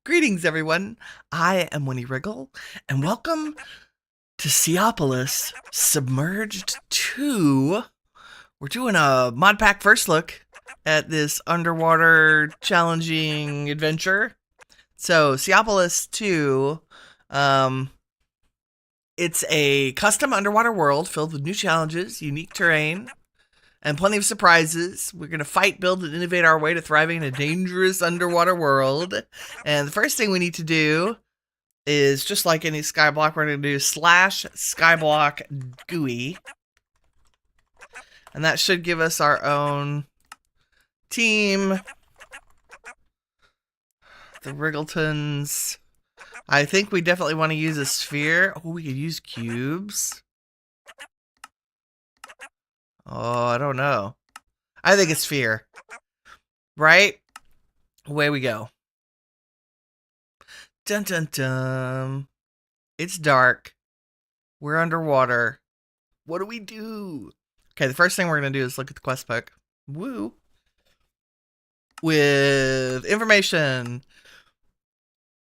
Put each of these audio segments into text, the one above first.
Greetings, everyone. I am Winnie Wriggle, and welcome to Seopolis Submerged 2. We're doing a Modpack first look at this underwater challenging adventure. So, Seopolis 2, it's a custom underwater world filled with new challenges, unique terrain, and plenty of surprises. We're going to fight, build, and innovate our way to thriving in a dangerous underwater world. And the first thing we need to do is, just like any skyblock, we're going to do /skyblock GUI. And that should give us our own team. The Wriggletons. I think we definitely want to use a sphere. Oh, we could use cubes. Oh, I don't know. I think it's sphere. Right? Away we go. Dun dun dun. It's dark. We're underwater. What do we do? Okay, the first thing we're going to do is look at the quest book. Woo. With information.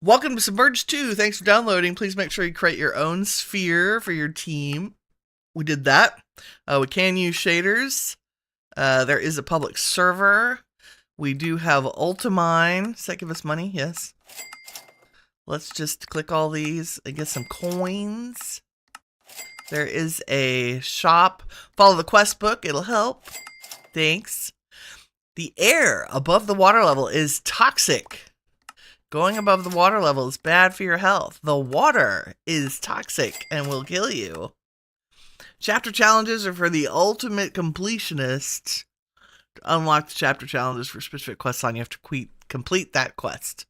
Welcome to Submerged 2. Thanks for downloading. Please make sure you create your own sphere for your team. We did that. We can use shaders. There is a public server. We do have Ultimine. Does that give us money? Yes. Let's just click all these and get some coins. There is a shop. Follow the quest book. It'll help. Thanks. The air above the water level is toxic. Going above the water level is bad for your health. The water is toxic and will kill you. Chapter challenges are for the ultimate completionist. To unlock the chapter challenges for specific quest line, you have to complete that quest.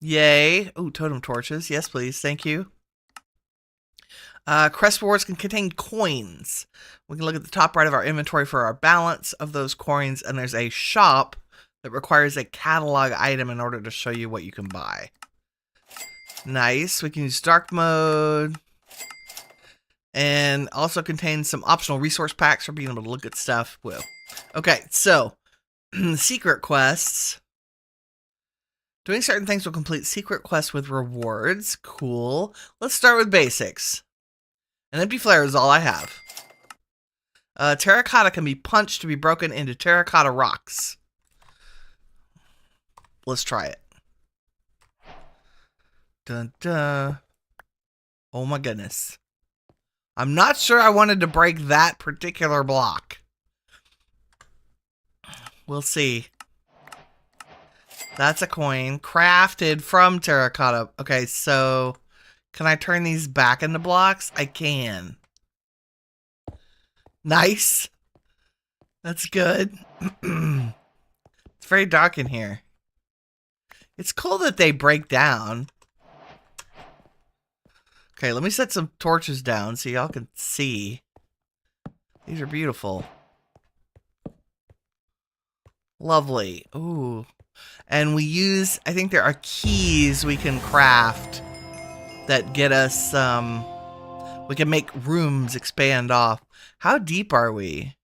Yay. Ooh, totem torches. Yes, please. Thank you. Curseforge can contain coins. We can look at the top right of our inventory for our balance of those coins, and there's a shop that requires a catalog item in order to show you what you can buy. Nice. We can use dark mode. And also contains some optional resource packs for being able to look at stuff. Whoa. Okay, so secret quests. Doing certain things will complete secret quests with rewards. Cool. Let's start with basics. An empty flare is all I have. Terracotta can be punched to be broken into terracotta rocks. Let's try it. Dun dun. Oh my goodness. I'm not sure I wanted to break that particular block. We'll see. That's a coin. Crafted from terracotta. Okay, so can I turn these back into blocks? I can. Nice. That's good. It's very dark in here. It's cool that they break down. Okay, let me set some torches down so y'all can see. These are beautiful. Lovely. Ooh. And we use, I think there are keys we can craft that get us, we can make rooms expand off. How deep are we?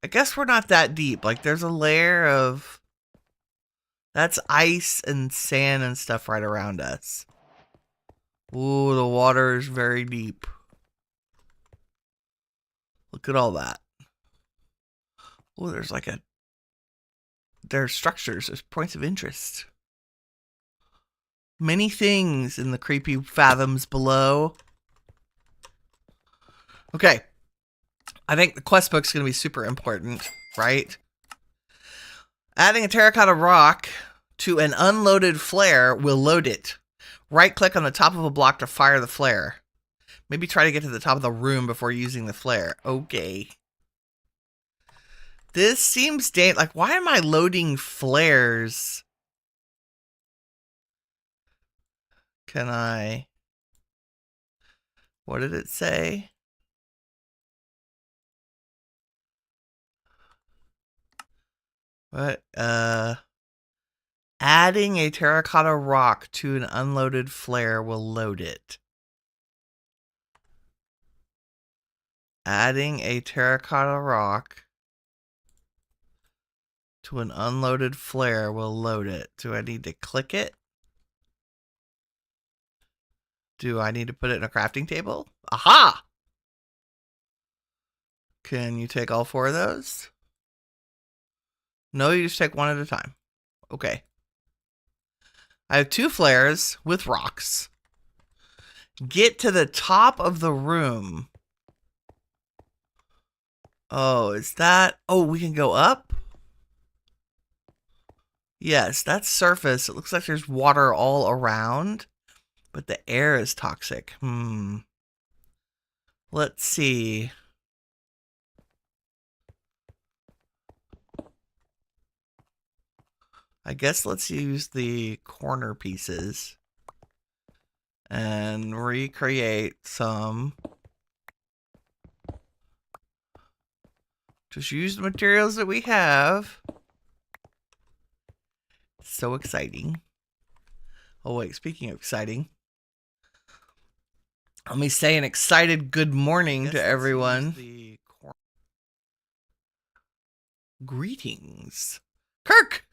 I guess we're not that deep. Like, there's a layer of, that's ice and sand and stuff right around us. Ooh, the water is very deep. Look at all that. Ooh, there's like there's structures, there's points of interest. Many things in the creepy fathoms below. Okay. I think the quest book's going to be super important, right? Adding a terracotta rock to an unloaded flare will load it. Right-click on the top of a block to fire the flare. Maybe try to get to the top of the room before using the flare. Okay. This seems like, why am I loading flares? Can I? What did it say? What? Adding a terracotta rock to an unloaded flare will load it. Adding a terracotta rock to an unloaded flare will load it. Do I need to click it? Do I need to put it in a crafting table? Aha! Can you take all 4 of those? No, you just take one at a time. Okay. I have 2 flares with rocks. Get to the top of the room. Oh, is that... Oh, we can go up? Yes, that's surface. It looks like there's water all around, but the air is toxic. Let's see. I guess let's use the corner pieces and recreate some. Just use the materials that we have. So exciting. Oh wait, speaking of exciting, let me say an excited good morning to everyone. Greetings. Kirk,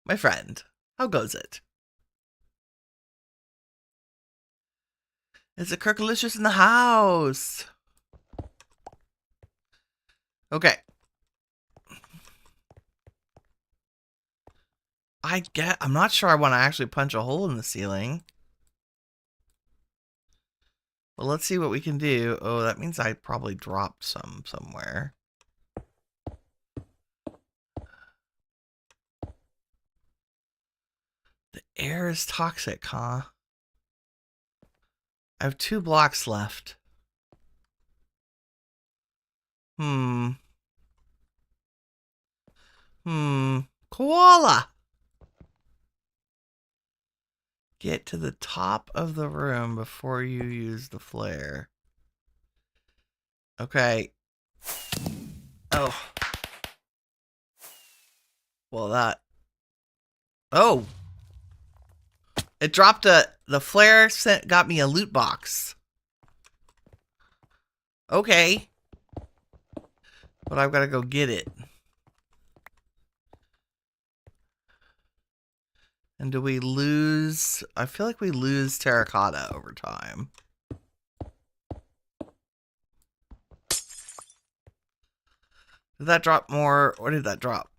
my friend, how goes it? Is it Kirkalicious in the house? Okay. I'm not sure I want to actually punch a hole in the ceiling. Well, let's see what we can do. Oh, that means I probably dropped some somewhere. The air is toxic, huh? I have 2 blocks left. Koala! Get to the top of the room before you use the flare. Okay. Oh. Well, that... Oh! It dropped the flare got me a loot box. Okay. But I've got to go get it. And do we lose... I feel like we lose terracotta over time. Did that drop more? What did that drop?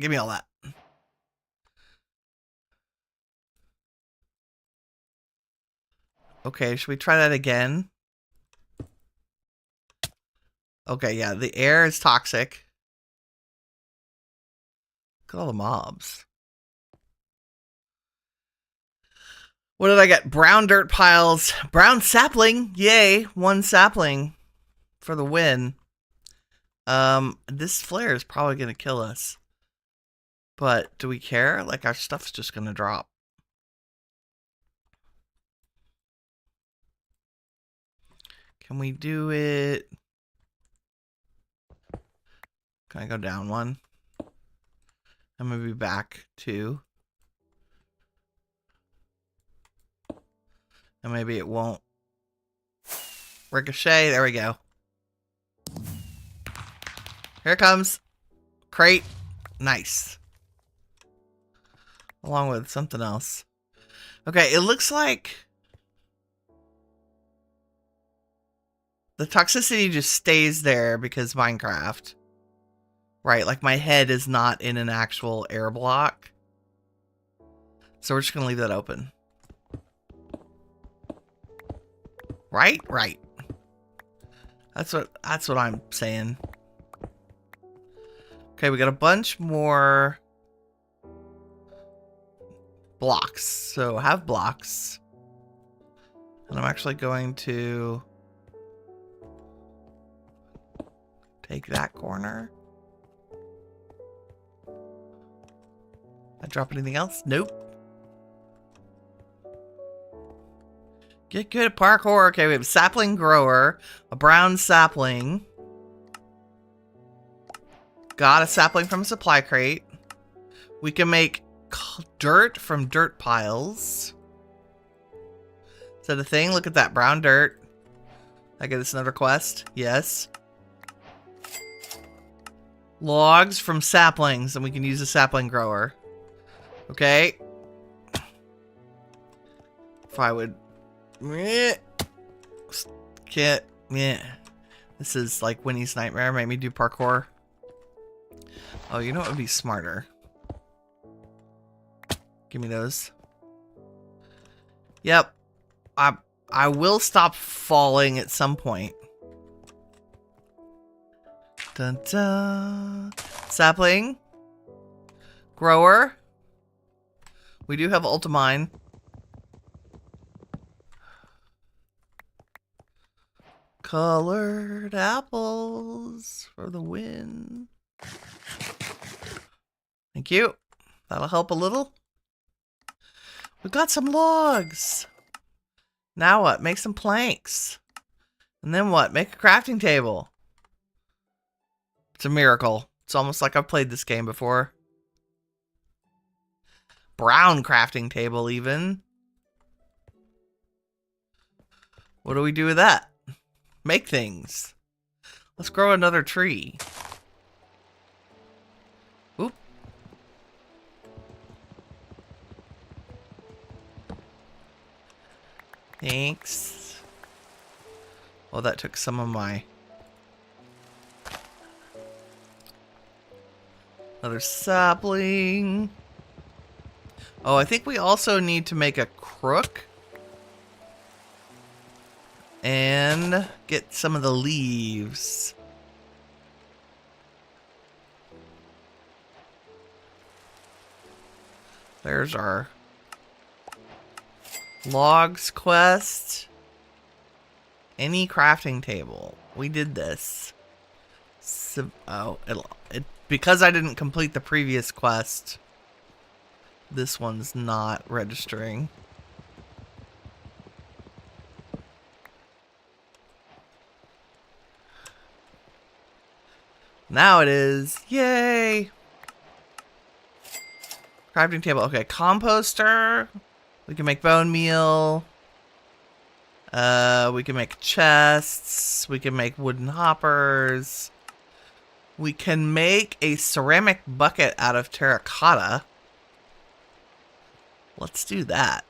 Give me all that. Okay, should we try that again? Okay, yeah, the air is toxic. Look at all the mobs. What did I get? Brown dirt piles. Brown sapling. Yay. 1 sapling for the win. This flare is probably going to kill us. But do we care? Like, our stuff's just going to drop. Can we do it? Can I go down 1? I'm going to be back 2. And maybe it won't. Ricochet. There we go. Here it comes. Crate. Nice. Along with something else. Okay, it looks like the toxicity just stays there because Minecraft. Right, like my head is not in an actual air block. So we're just going to leave that open. Right? Right. That's what I'm saying. Okay, we got a bunch more blocks. So have blocks. And I'm actually going to take that corner. I drop anything else? Nope. Get good at parkour. Okay, we have a sapling grower, a brown sapling. Got a sapling from a supply crate. We can make dirt from dirt piles. Is that a thing? Look at that brown dirt. I get this another quest. Yes. Logs from saplings, and we can use a sapling grower. Okay. If I would... Can't... This is like Winnie's nightmare. Make me do parkour. Oh, you know what would be smarter? Give me those. Yep. I will stop falling at some point. Dun dun. Sapling. Grower. We do have ultimine. Colored apples for the win. Thank you. That'll help a little. We've got some logs. Now what? Make some planks. And then what? Make a crafting table. It's a miracle. It's almost like I've played this game before. Brown crafting table even. What do we do with that? Make things. Let's grow another tree. Oop. Thanks. Well, that took some of my... Another sapling. Oh, I think we also need to make a crook. And get some of the leaves. There's our logs quest. Any crafting table. We did this. So, oh, because I didn't complete the previous quest, this one's not registering. Now it is. Yay! Crafting table. Okay, composter. We can make bone meal. We can make chests. We can make wooden hoppers. We can make a ceramic bucket out of terracotta. Let's do that.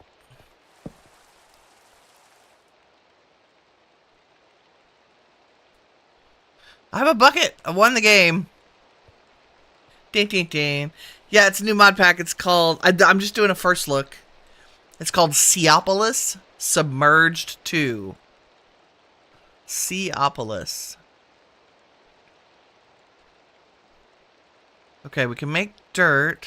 I have a bucket. I won the game. Ding, ding, ding. Yeah, it's a new mod pack. It's called... I'm just doing a first look. It's called Seopolis Submerged 2. Seopolis. Okay, we can make dirt.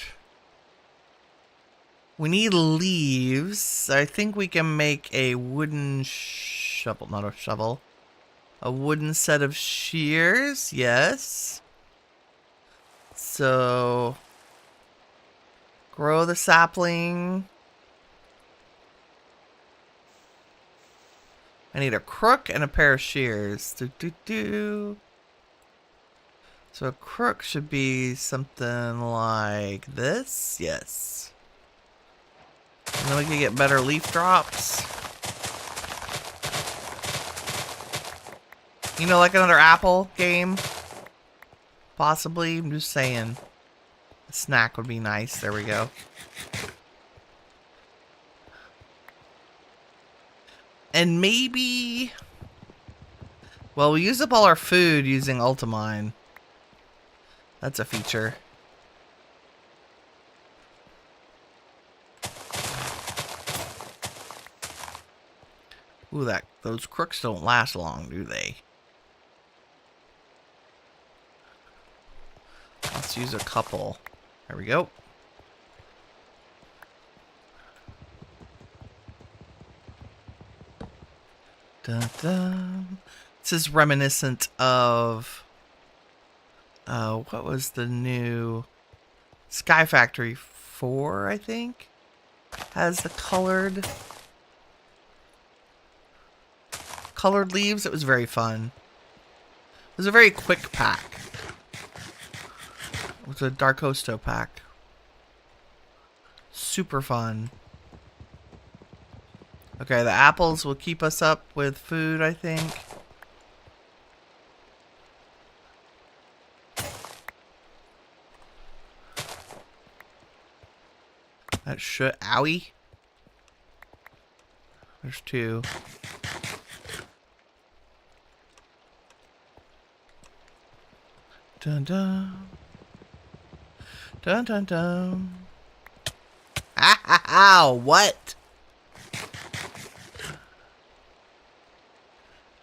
We need leaves. I think we can make a wooden shovel. Not a shovel. A wooden set of shears, yes. So, grow the sapling. I need a crook and a pair of shears. So a crook should be something like this, yes. And then we can get better leaf drops. You know, like another apple game? Possibly. I'm just saying. A snack would be nice. There we go. And maybe... Well, we use up all our food using ultimine. That's a feature. Ooh, those crooks don't last long, do they? Let's use a couple. There we go. Dun, dun. This is reminiscent of... what was the new... Sky Factory 4, I think? Has the colored leaves. It was very fun. It was a very quick pack. It was a Dark Hosto pack. super fun. Okay, the apples will keep us up with food, I think. That should... Owie. There's 2. Dun dun. Dun dun dun. Ah ha ha! What?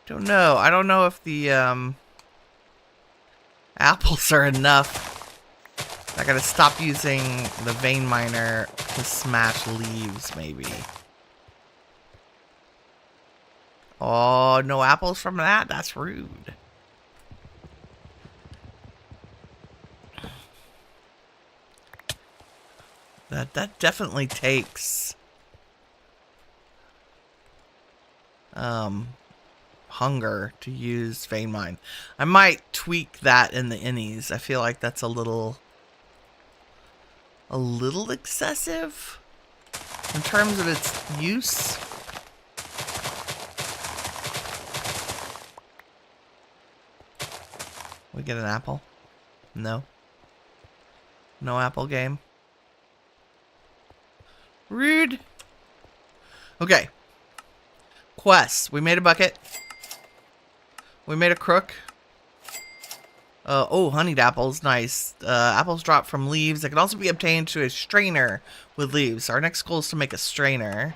Don't know. I don't know if the apples are enough. I gotta stop using the vein miner to smash leaves, maybe. Oh, no apples from that? That's rude. That definitely takes hunger to use vein mine. I might tweak that in the innies. I feel like that's a little excessive in terms of its use. We get an apple? No. No apple game. Rude. Okay. Quests. We made a bucket. We made a crook. Oh, honeyed apples. Nice. Apples drop from leaves. That can also be obtained to a strainer with leaves. Our next goal is to make a strainer.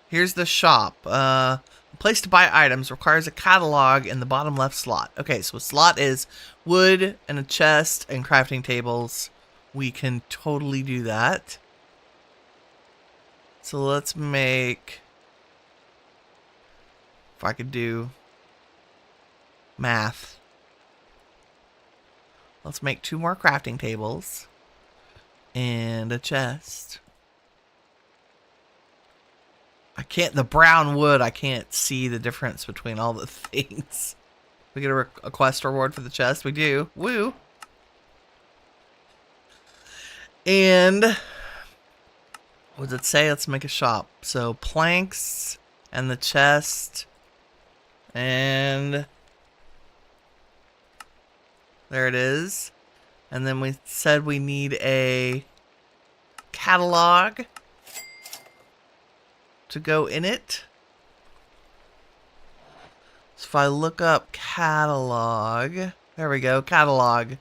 Here's the shop. A place to buy items requires a catalog in the bottom left slot. Okay, so a slot is wood and a chest and crafting tables. We can totally do that. So let's make... If I could do math. Let's make 2 more crafting tables and a chest. The brown wood, I can't see the difference between all the things. We get a quest reward for the chest. We do. Woo. And what does it say? Let's make a shop. So planks and the chest. And there it is. And then we said we need a catalog to go in it. So if I look up catalog, there we go, catalog.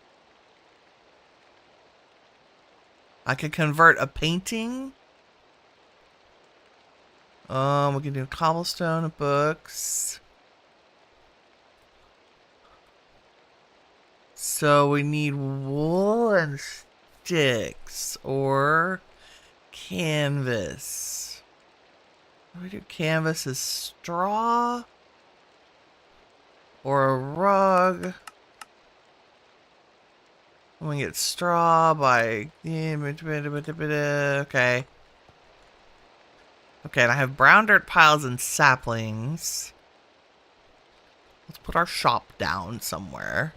I could convert a painting. We can do cobblestone, books. So we need wool and sticks or canvas. We do canvas as straw or a rug. We get straw by okay. Okay, and I have brown dirt piles and saplings. Let's put our shop down somewhere.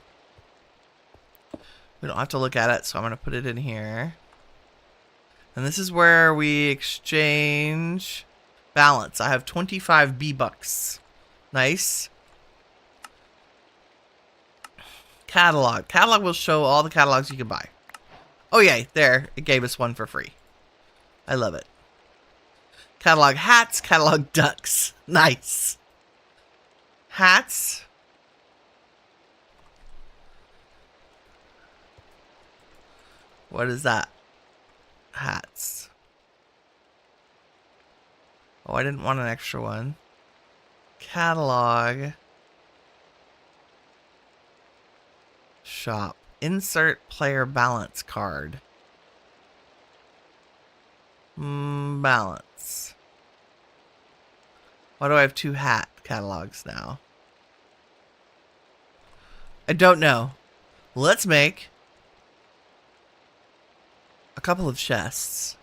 We don't have to look at it, so I'm going to put it in here. And this is where we exchange balance. I have 25 B-bucks. Nice. Catalog. Catalog will show all the catalogs you can buy. Oh, yay. There. It gave us one for free. I love it. Catalog hats. Catalog ducks. Nice. Hats. What is that? Hats. Oh, I didn't want an extra one. Catalog. Shop. Insert player balance card. Balance. Why do I have 2 hat catalogs now? I don't know. Let's make a couple of chests.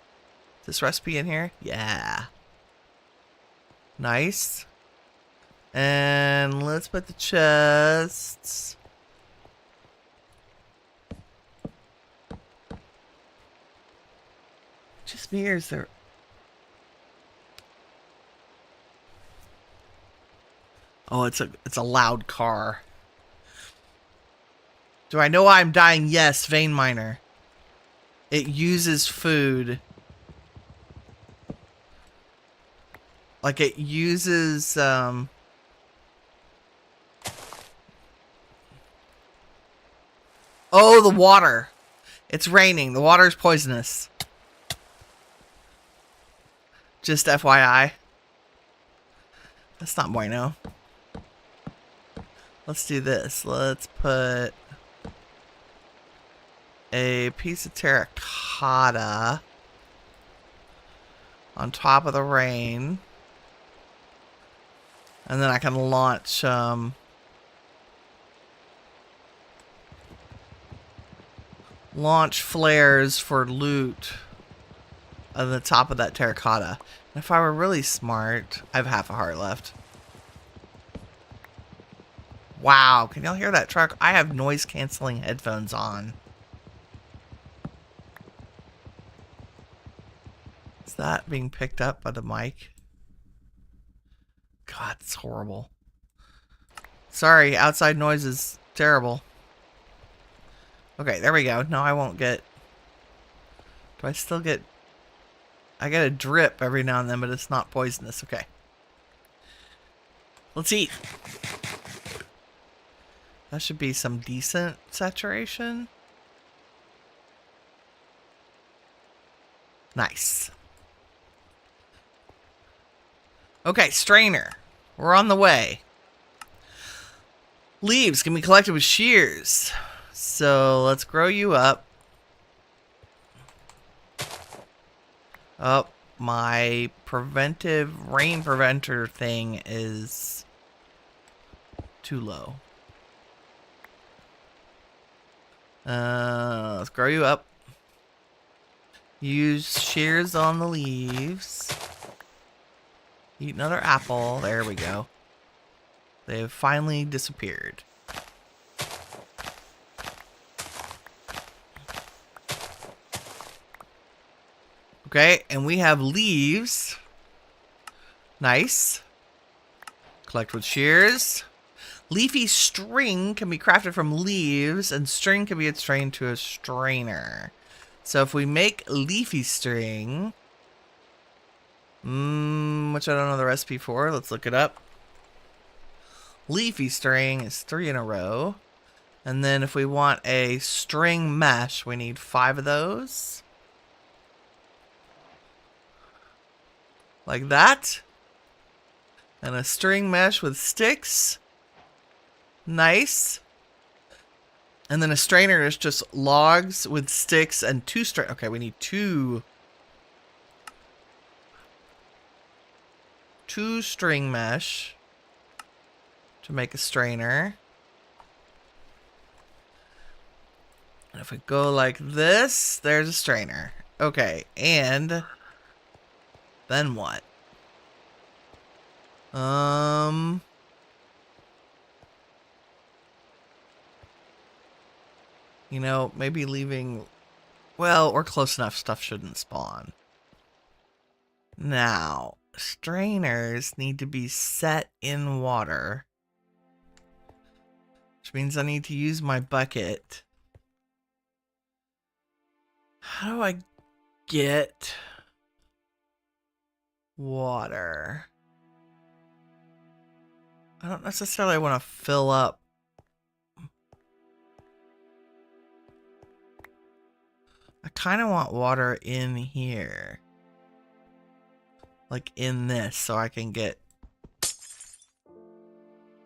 Is this recipe in here? Yeah. Nice. And let's put the chests. me, or is there... Oh, it's a loud car. Do I know why I'm dying? Yes, vein miner. It uses food. Like it uses oh, the water. It's raining. The water is poisonous. Just FYI. That's not bueno. Let's do this. Let's put a piece of terracotta on top of the rain. And then I can launch flares for loot on the top of that terracotta. And if I were really smart, I have half a heart left. Wow, can y'all hear that truck? I have noise canceling headphones on. Is that being picked up by the mic? God, it's horrible. Sorry, outside noise is terrible. Okay, there we go. No, I won't get... Do I still get... I get a drip every now and then, but it's not poisonous. Okay. Let's eat. That should be some decent saturation. Nice. Okay, strainer. We're on the way. Leaves can be collected with shears. So let's grow you up. Oh, my preventive rain preventer thing is too low. Let's grow you up. Use shears on the leaves. Eat another apple. There we go. They've finally disappeared. Okay, and we have leaves. Nice. Collect with shears. Leafy string can be crafted from leaves, and string can be strained to a strainer. So if we make leafy string, which I don't know the recipe for, let's look it up. Leafy string is 3 in a row. And then if we want a string mesh, we need 5 of those. Like that. And a string mesh with sticks. Nice. And then a strainer is just logs with sticks and 2 string. Okay, we need 2 string mesh to make a strainer. And if we go like this, there's a strainer. Okay, and then what? You know, maybe leaving... Well, we're close enough. Stuff shouldn't spawn. Now, strainers need to be set in water. Which means I need to use my bucket. How do I get water? I don't necessarily want to fill up. I kind of want water in here. Like in this, so I can get...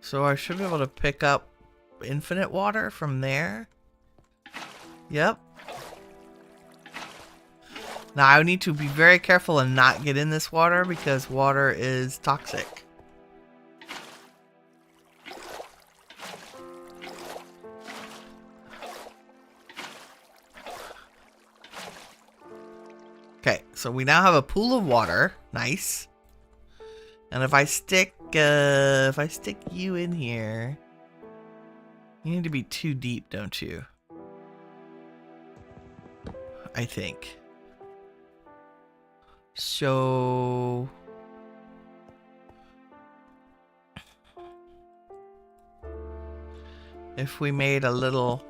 So I should be able to pick up infinite water from there. Yep. Now I need to be very careful and not get in this water because water is toxic. Okay, so we now have a pool of water. Nice. And if I stick you in here, you need to be too deep, don't you? I think. So if we made a little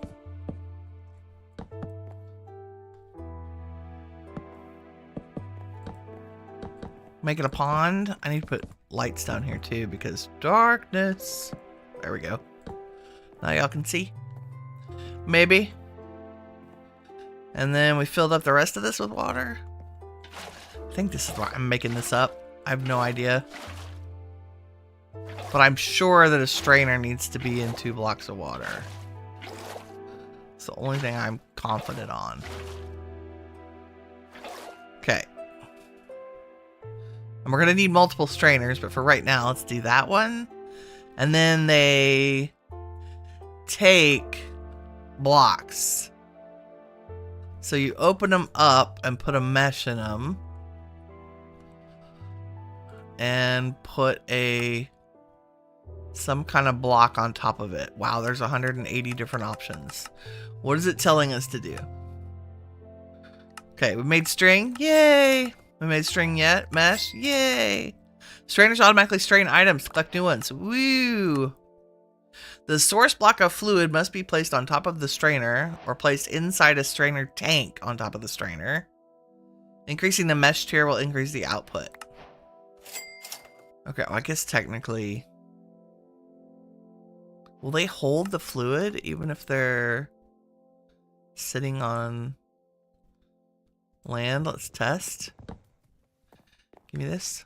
make it a pond. I need to put lights down here too because darkness. There we go. Now y'all can see. Maybe. And then we filled up the rest of this with water. I think this is why I'm making this up. I have no idea. But I'm sure that a strainer needs to be in 2 blocks of water. It's the only thing I'm confident on. Okay. And we're going to need multiple strainers, but for right now, let's do that one. And then they take blocks. So you open them up and put a mesh in them. And put some kind of block on top of it. Wow, there's 180 different options. What is it telling us to do? Okay, we made string. Yay! We made string yet. Mesh. Yay! Strainers automatically strain items to collect new ones. Woo! The source block of fluid must be placed on top of the strainer or placed inside a strainer tank on top of the strainer. Increasing the mesh tier will increase the output. Okay, well, I guess technically... Will they hold the fluid even if they're sitting on land? Let's test. Give me this.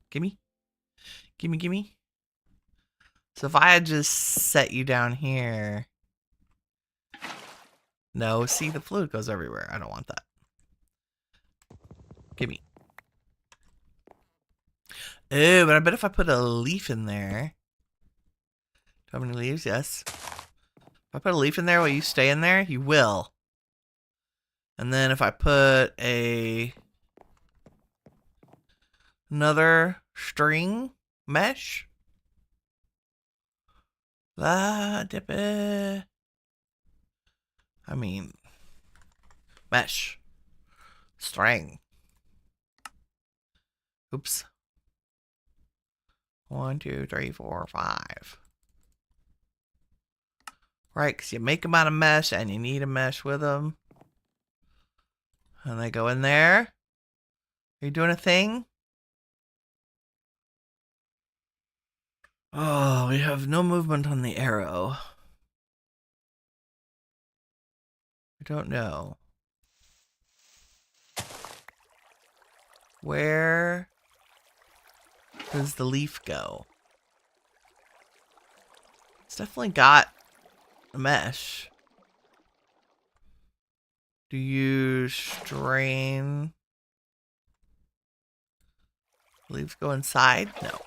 Gimme. Gimme, gimme. So if I had just set you down here... No, see, the fluid goes everywhere. I don't want that. Gimme. Ew, but I bet if I put a leaf in there... Do you have any leaves? Yes. If I put a leaf in there, will you stay in there? You will. And then if I put another string mesh. La dip it. I mean, mesh. String. Oops. 1, 2, 3, 4, 5. Right, because you make them out of mesh and you need a mesh with them. And they go in there. Are you doing a thing? Oh, we have no movement on the arrow. I don't know. Where does the leaf go? It's definitely got a mesh. Do you strain? Leaves go inside? No.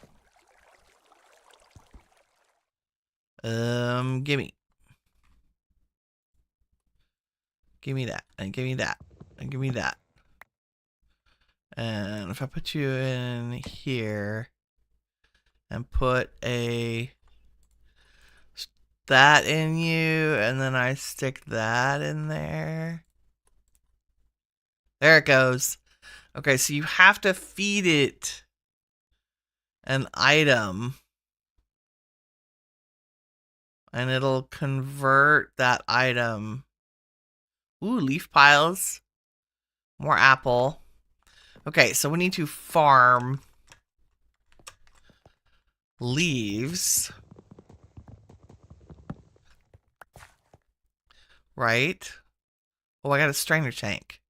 Gimme. Give me that, and give me that, and give me that. And if I put you in here and put that in you, and then I stick that in there. There it goes. Okay, so you have to feed it an item. And it'll convert that item. Ooh, leaf piles. More apple. Okay, so we need to farm leaves. Right? Oh, I got a strainer tank.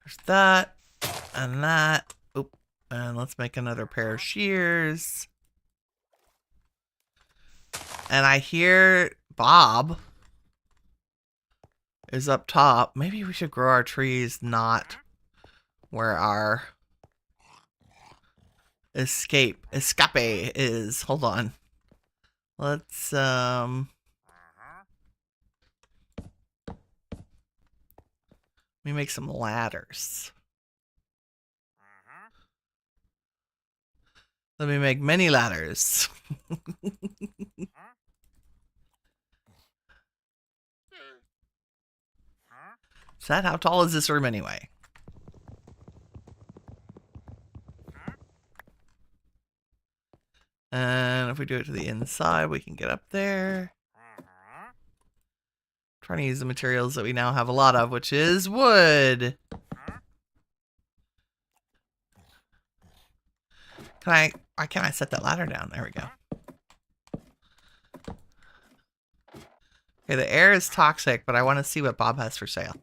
There's that. And that. Oop. And let's make another pair of shears. And I hear Bob is up top. Maybe we should grow our trees not where our escape is. Hold on. Let's let me make some ladders. Let me make many ladders. Sad, how tall is this room anyway? And if we do it to the inside, we can get up there. Trying to use the materials that we now have a lot of, which is wood. Why can't I set that ladder down? There we go. Okay, the air is toxic, but I want to see what Bob has for sale.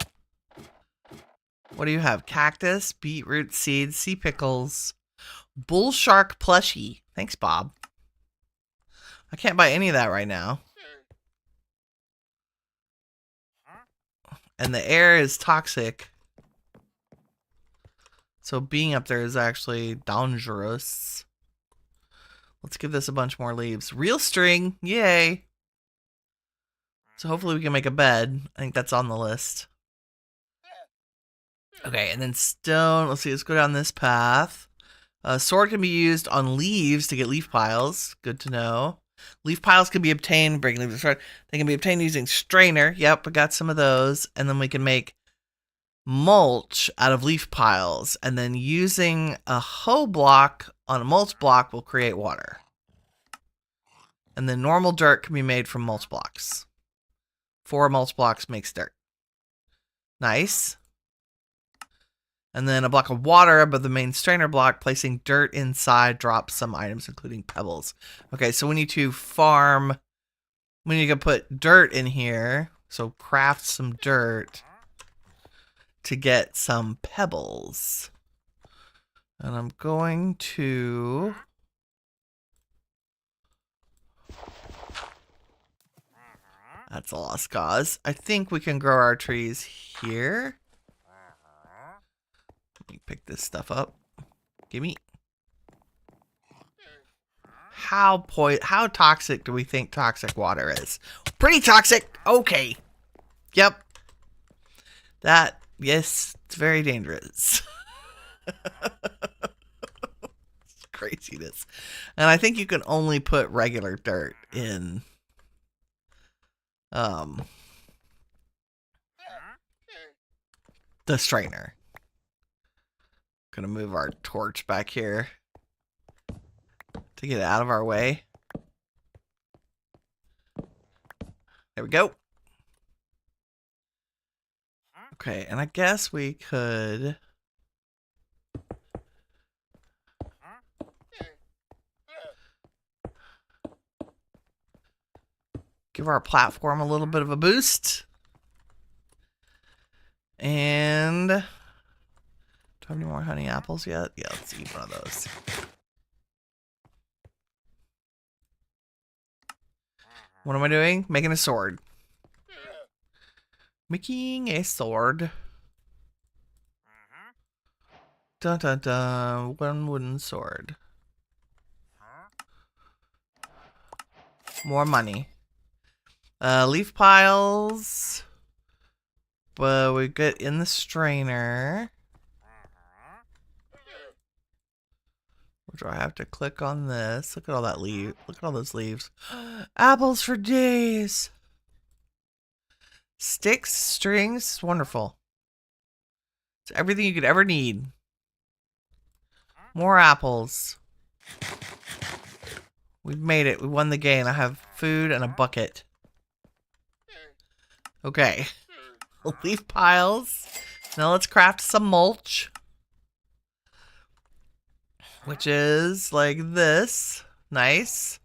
What do you have? Cactus, beetroot seeds, sea pickles, bull shark plushie. Thanks, Bob. I can't buy any of that right now. And the air is toxic. So being up there is actually dangerous. Let's give this a bunch more leaves. Real string. Yay. So hopefully we can make a bed. I think that's on the list. Okay, and then stone. Let's see. Let's go down this path. Sword can be used on leaves to get leaf piles. Good to know. Leaf piles can be obtained. Break leaves. They can be obtained using strainer. Yep, I got some of those. And then we can make mulch out of leaf piles, and then using a hoe block on a mulch block will create water. And then normal dirt can be made from mulch blocks. 4 mulch blocks makes dirt. Nice. And then a block of water above the main strainer block, placing dirt inside drops some items, including pebbles. Okay, so we need to farm. We need to put dirt in here. So craft some dirt to get some pebbles. And I'm going to that's a lost cause. I think we can grow our trees here. Let me pick this stuff up. Gimme. How toxic do we think toxic water is? Pretty toxic. Okay. Yep. Yes, it's very dangerous. It's craziness. And I think you can only put regular dirt in the strainer. Gonna move our torch back here to get it out of our way. There we go. Okay, and I guess we could give our platform a little bit of a boost. And do I have any more honey apples yet? Yeah, let's eat one of those. What am I doing? Making a sword. Making a sword. Dun dun dun. One wooden sword. More money. Leaf piles. But we get in the strainer. Or do I have to click on this? Look at all that leaf. Look at all those leaves. Apples for days. Sticks, strings, wonderful. It's everything you could ever need. More apples. We've made it. We won the game. I have food and a bucket. Okay. Leaf piles. Now let's craft some mulch. Which is like this. Nice.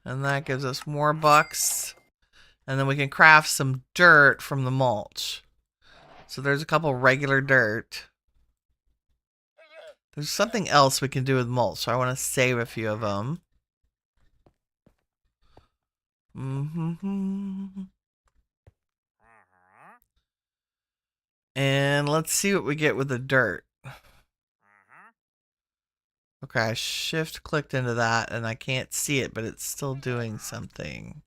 And that gives us more bucks. And then we can craft some dirt from the mulch. So there's a couple regular dirt. There's something else we can do with mulch, so I want to save a few of them. And let's see what we get with the dirt. Okay, I shift clicked into that and I can't see it, but it's still doing something.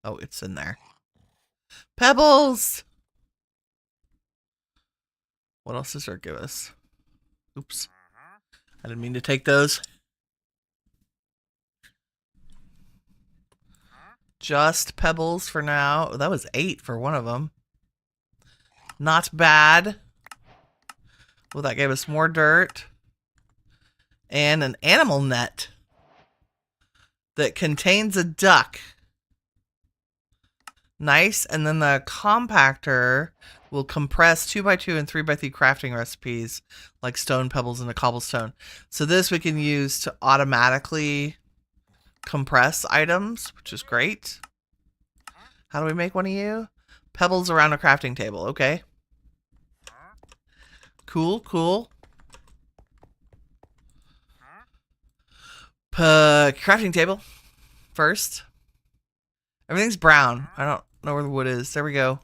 Oh, it's in there. Pebbles! What else does dirt give us? Oops. I didn't mean to take those. Just pebbles for now. Oh, that was 8 for one of them. Not bad. Well, that gave us more dirt. And an animal net that contains a duck. Nice. And then the compactor will compress 2x2 and 3x3 crafting recipes like stone pebbles into cobblestone. So this we can use to automatically compress items, which is great. How do we make one of you? Pebbles around a crafting table. Okay. Cool, cool. Crafting table first. Everything's brown. I don't know where the wood is. There we go.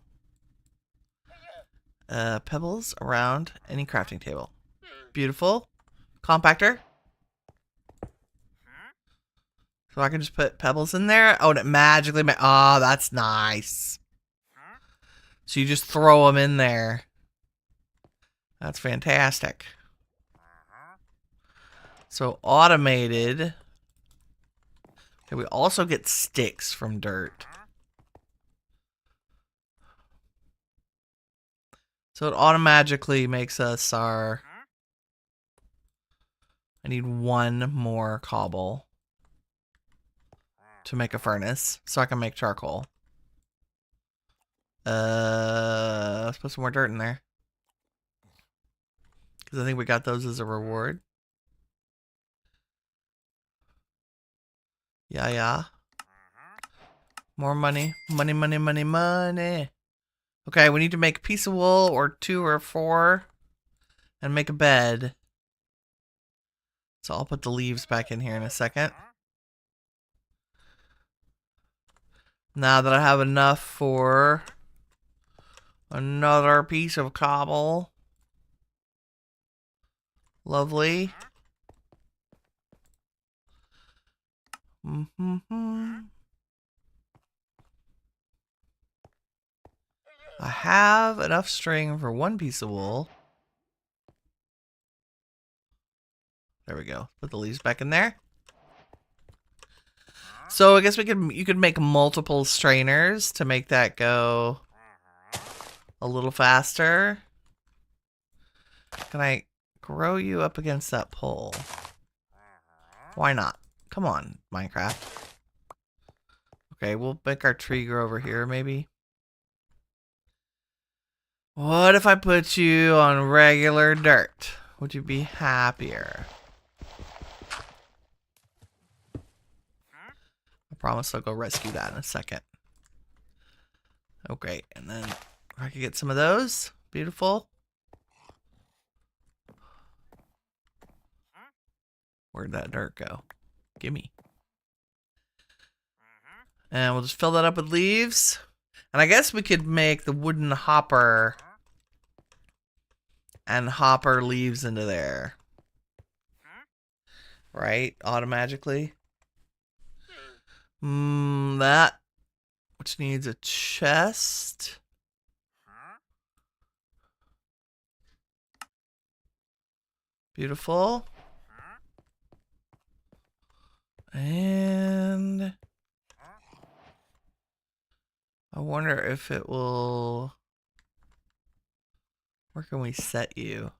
Pebbles around any crafting table. Beautiful. Compactor. So I can just put pebbles in there. Oh, and it magically oh, that's nice. So you just throw them in there. That's fantastic. So automated. Okay, we also get sticks from dirt. So it automatically makes us our... I need one more cobble to make a furnace so I can make charcoal. Let's put some more dirt in there. Because I think we got those as a reward. Yeah, yeah. More money. Money, money, money, money. Okay, we need to make a piece of wool or 2 or 4 and make a bed. So I'll put the leaves back in here in a second. Now that I have enough for another piece of cobble. Lovely. I have enough string for 1 piece of wool. There we go. Put the leaves back in there. So I guess you could make multiple strainers to make that go a little faster. Can I grow you up against that pole? Why not? Come on, Minecraft. Okay, we'll make our tree grow over here, maybe. What if I put you on regular dirt? Would you be happier? I promise I'll go rescue that in a second. Okay, and then I can get some of those. Beautiful. Where'd that dirt go? Gimme. And we'll just fill that up with leaves. And I guess we could make the wooden hopper and hopper leaves into there. Right? Automatically. That which needs a chest. Beautiful. And I wonder if it will... Where can we set you?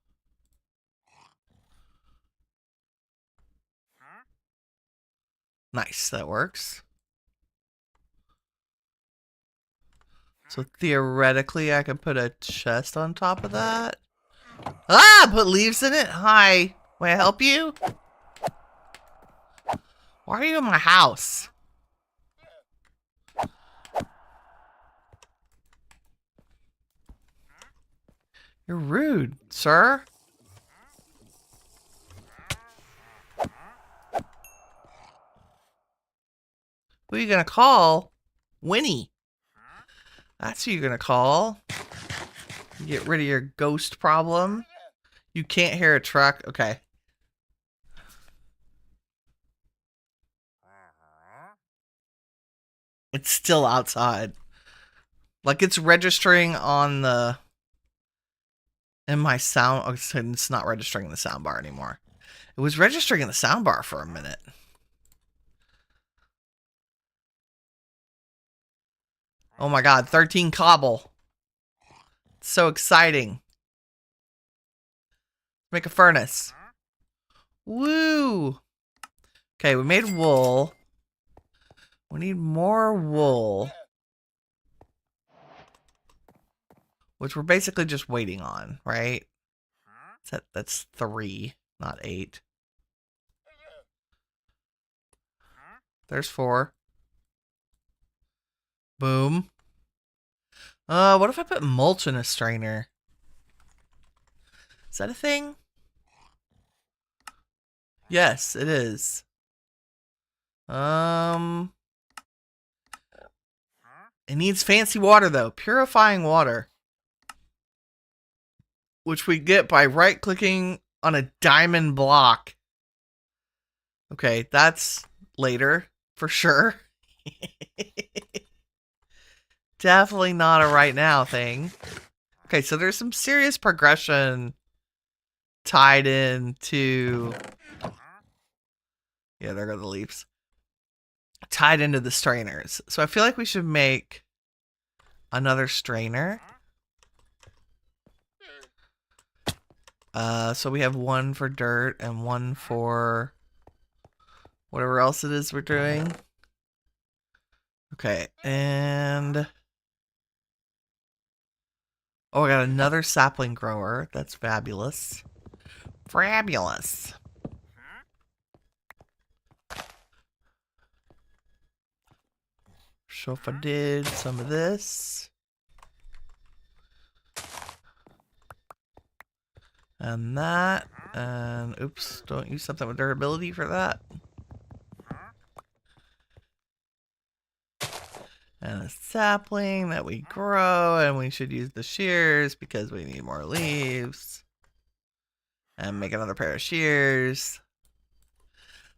Nice, that works. So theoretically, I could put a chest on top of that. Ah! Put leaves in it? Hi. May I help you? Why are you in my house? You're rude, sir. Who are you gonna call? Winnie. That's who you're gonna call. Get rid of your ghost problem. You can't hear a truck. Okay. It's still outside. Like it's registering on the... in my sound. Oh, it's not registering in the sound bar anymore. It was registering in the soundbar for a minute. Oh my god, 13 cobble. So exciting. Make a furnace. Woo! Okay, we made wool. We need more wool. Which we're basically just waiting on, right? That's 3, not 8. There's 4. Boom. What if I put mulch in a strainer? Is that a thing? Yes, it is. It needs fancy water though. Purifying water. Which we get by right-clicking on a diamond block. Okay, that's later, for sure. Definitely not a right now thing. Okay, so there's some serious progression tied into... Yeah, there go the leaves. Tied into the strainers. So I feel like we should make another strainer. So we have one for dirt and one for whatever else it is we're doing. Okay, and... Oh, I got another sapling grower. That's fabulous. Fabulous. So if I did some of this. And that. And oops, don't use something with durability for that. And a sapling that we grow, and we should use the shears because we need more leaves. And make another pair of shears.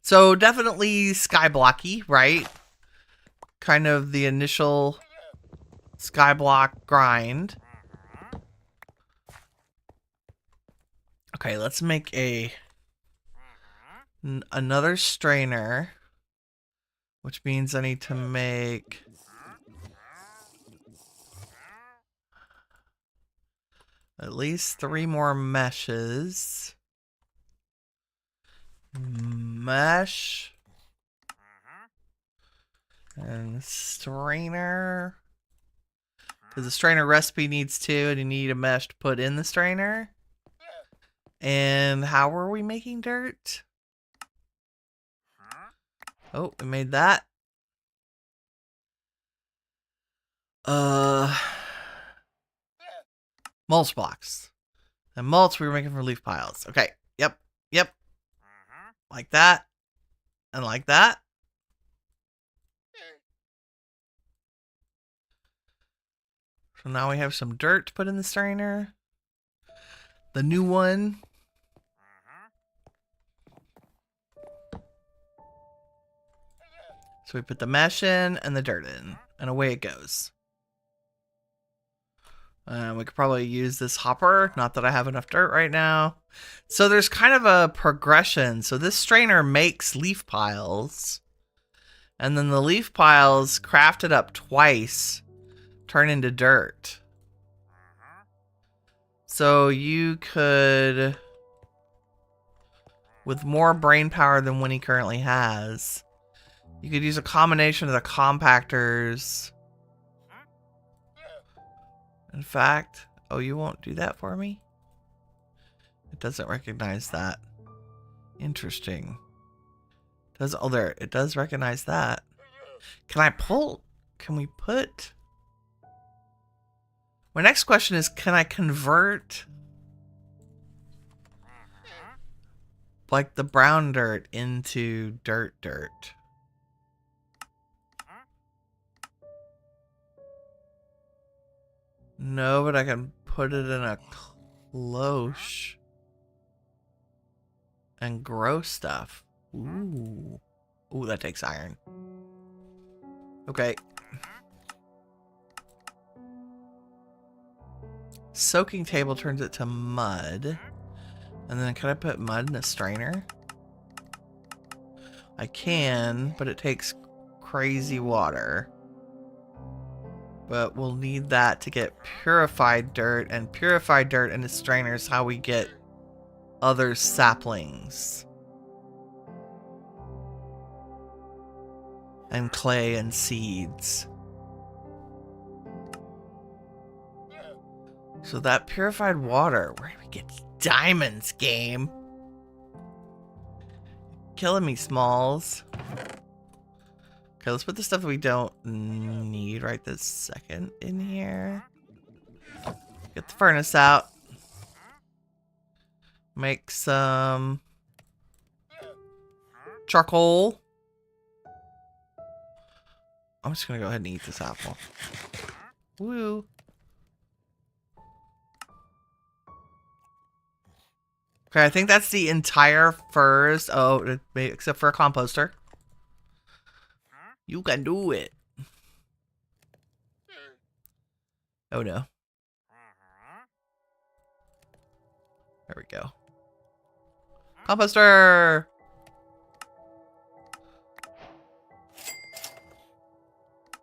So definitely skyblocky, right? Kind of the initial skyblock grind. Okay, let's make another strainer, which means I need to make at least 3 more meshes. Mesh. And strainer. Because the strainer recipe needs 2, and you need a mesh to put in the strainer. And how were we making dirt? Oh, we made that. Mulch blocks. And mulch we were making for leaf piles. Okay. Yep. Yep. Like that. And like that. So now we have some dirt to put in the strainer. The new one. So we put the mesh in and the dirt in. And away it goes. We could probably use this hopper. Not that I have enough dirt right now. So there's kind of a progression. So this strainer makes leaf piles. And then the leaf piles crafted up twice turn into dirt. So you could, with more brain power than Winnie currently has, you could use a combination of the compactors. In fact, oh, you won't do that for me? It doesn't recognize that. Interesting. Oh, there, it does recognize that. Can we put... My next question is, can I convert like the brown dirt into dirt? No, but I can put it in a cloche and grow stuff. Ooh. Ooh, that takes iron. Okay. Soaking table turns it to mud. And then can I put mud in a strainer? I can, but it takes crazy water. But we'll need that to get purified dirt, and purified dirt in the strainer is how we get other saplings. And clay and seeds. So that purified water, where do we get diamonds, game? Killing me, Smalls. Okay, let's put the stuff that we don't need right this second in here. Get the furnace out. Make some charcoal. I'm just gonna go ahead and eat this apple. Woo. Okay, I think that's the entire furs. Oh, except for a composter. You can do it. Oh no. There we go. Composter!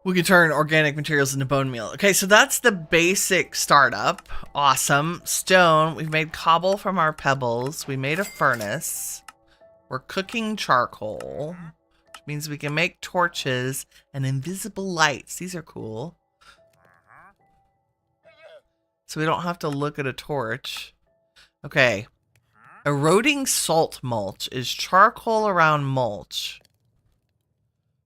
We can turn organic materials into bone meal. Okay, so that's the basic startup. Awesome. Stone. We've made cobble from our pebbles. We made a furnace. We're cooking charcoal, which means we can make torches and invisible lights. These are cool. So we don't have to look at a torch. Okay. Eroding salt mulch is charcoal around mulch.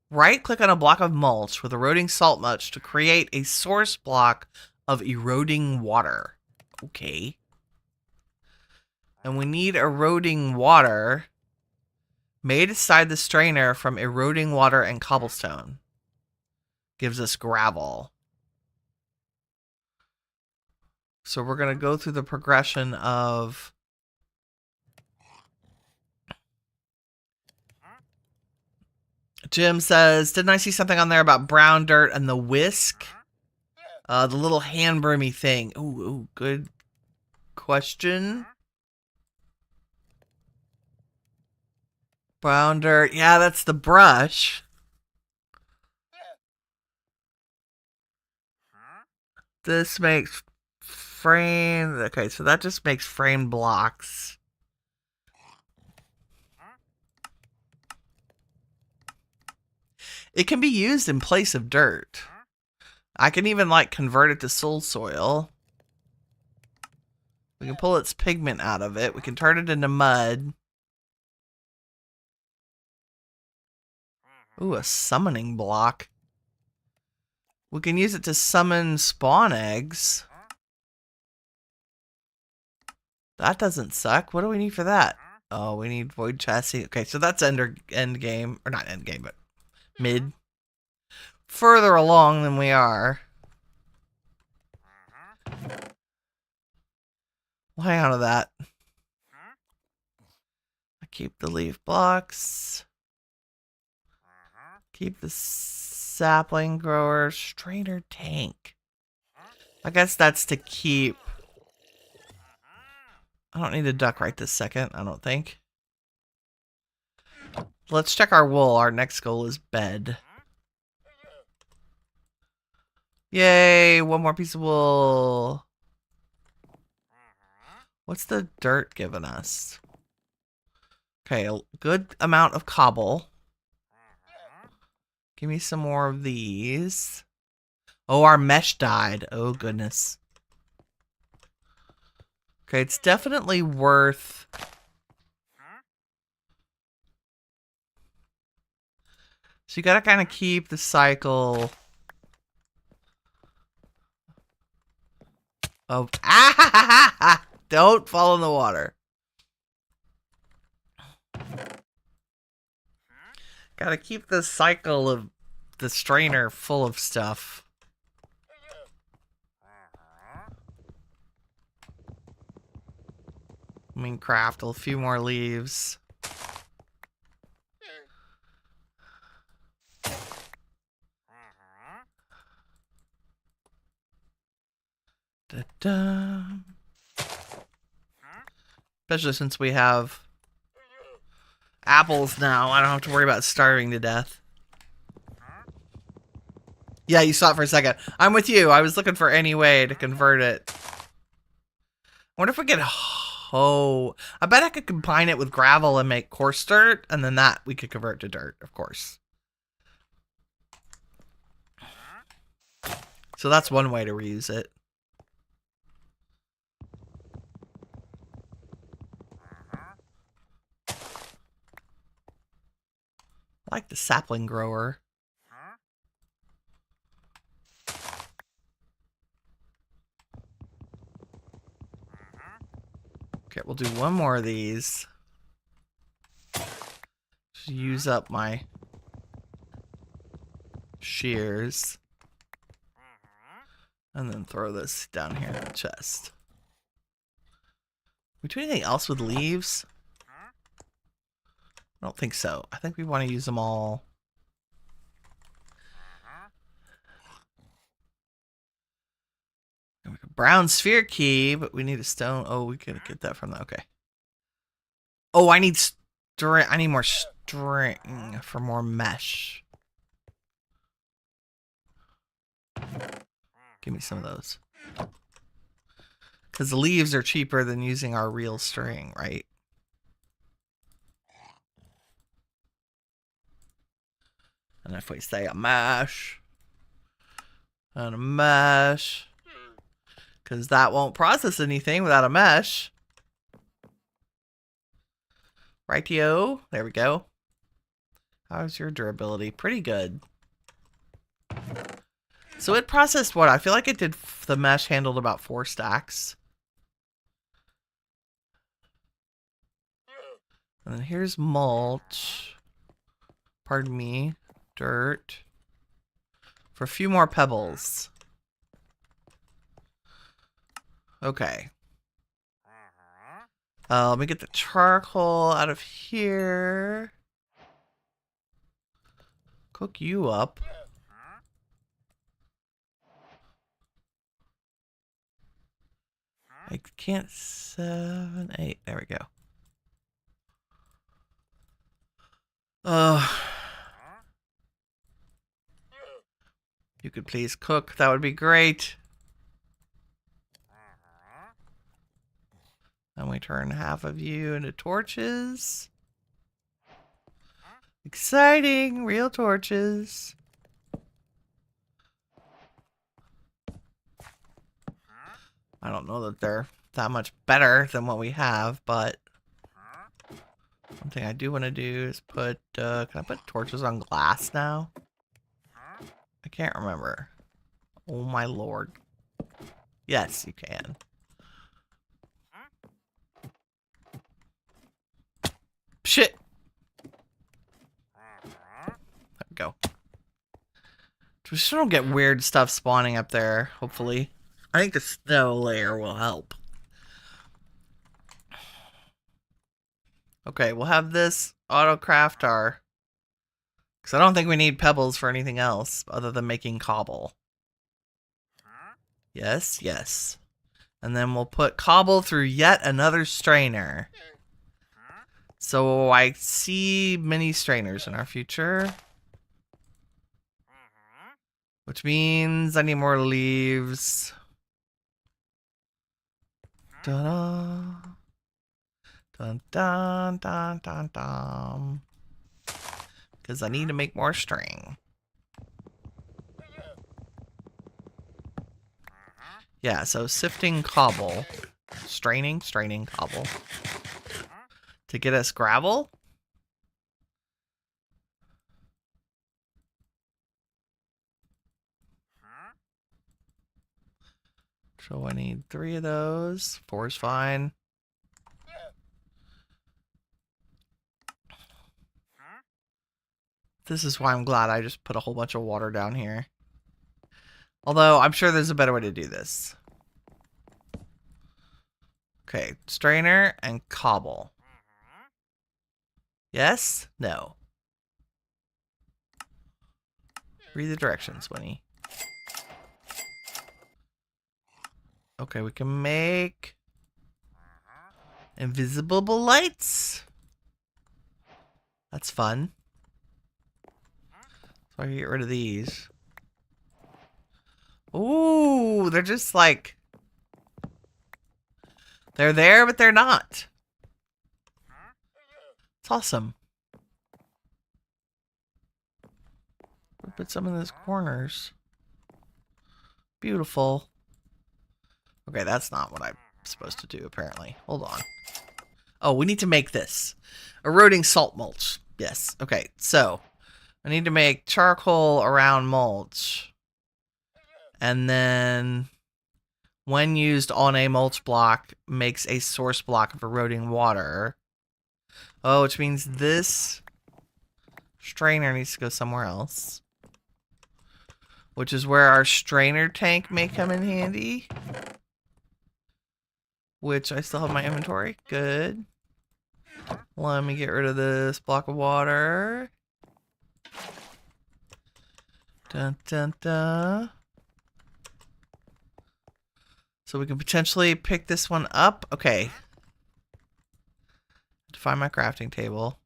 Right-click on a block of mulch with eroding salt mulch to create a source block of eroding water. Okay. And we need eroding water made inside the strainer from eroding water and cobblestone. Gives us gravel. So we're going to go through the progression of... Jim says, didn't I see something on there about brown dirt and the whisk? The little hand broomy thing. Ooh, good question. Brown dirt. Yeah, that's the brush. This makes frame. Okay, so that just makes frame blocks. It can be used in place of dirt. I can even, like, convert it to soul soil. We can pull its pigment out of it. We can turn it into mud. Ooh, a summoning block. We can use it to summon spawn eggs. That doesn't suck. What do we need for that? Oh, we need void chassis. Okay, so that's end game. Or not end game, but mid. Further along than we are. We'll hang on to that. I keep the leaf blocks. Keep the sapling grower. Strainer tank. I guess that's to keep... I don't need a duck right this second, I don't think. Let's check our wool. Our next goal is bed. Yay, one more piece of wool. What's the dirt giving us? Okay, a good amount of cobble. Give me some more of these. Oh, our mesh died. Oh, goodness. Okay, it's definitely worth... So you gotta kind of keep the cycle of... Don't fall in the water. Gotta keep the cycle of the strainer full of stuff. I mean, craft a few more leaves. Da-da. Especially since we have apples now. I don't have to worry about starving to death. Yeah, you saw it for a second. I'm with you. I was looking for any way to convert it. I wonder if we could... Oh, I bet I could combine it with gravel and make coarse dirt, and then that we could convert to dirt, of course. So that's one way to reuse it. I like the sapling grower. Okay, we'll do one more of these. Just use up my shears. And then throw this down here in the chest. We do anything else with leaves? I don't think so. I think we want to use them all. Brown sphere key, but we need a stone. Oh, we could get that from the... Okay. Oh, I need string. I need more string for more mesh. Give me some of those. Because the leaves are cheaper than using our real string, right? And if we say a mesh and a mesh, because that won't process anything without a mesh. Rightio. There we go. How's your durability? Pretty good. So it processed what? I feel like it did. The mesh handled about 4 stacks. And then here's mulch. Pardon me. Dirt. For a few more pebbles. Okay. Let me get the charcoal out of here. Cook you up. I can't 7, 8. There we go. You could please cook. That would be great. And we turn half of you into torches. Exciting! Real torches. I don't know that they're that much better than what we have, but one thing I do want to do is put, can I put torches on glass now? I can't remember. Oh my lord. Yes, you can. Shit! There we go. We still don't get weird stuff spawning up there, hopefully. I think the snow layer will help. Okay, we'll have this auto-craft our... Because I don't think we need pebbles for anything else other than making cobble. Yes, yes. And then we'll put cobble through yet another strainer. So I see many strainers in our future. Which means I need more leaves. Da-da. Dun dun dun dun dun. Because I need to make more string. Yeah, so sifting cobble. Straining cobble. To get us gravel. So I need 3 of those. 4 is fine. This is why I'm glad I just put a whole bunch of water down here. Although, I'm sure there's a better way to do this. Okay, strainer and cobble. Yes? No. Read the directions, Winnie. Okay, we can make invisible lights. That's fun. So I can get rid of these. Ooh, they're just like... They're there, but they're not. It's awesome. We'll put some in those corners. Beautiful. Okay, that's not what I'm supposed to do, apparently. Hold on. Oh, we need to make this. Eroding salt mulch. Yes. Okay, so I need to make charcoal around mulch. And then when used on a mulch block, makes a source block of eroding water. Oh, which means this strainer needs to go somewhere else. Which is where our strainer tank may come in handy. Which I still have in my inventory. Good. Let me get rid of this block of water. Dun, dun, dun. So we can potentially pick this one up. Okay. To find my crafting table.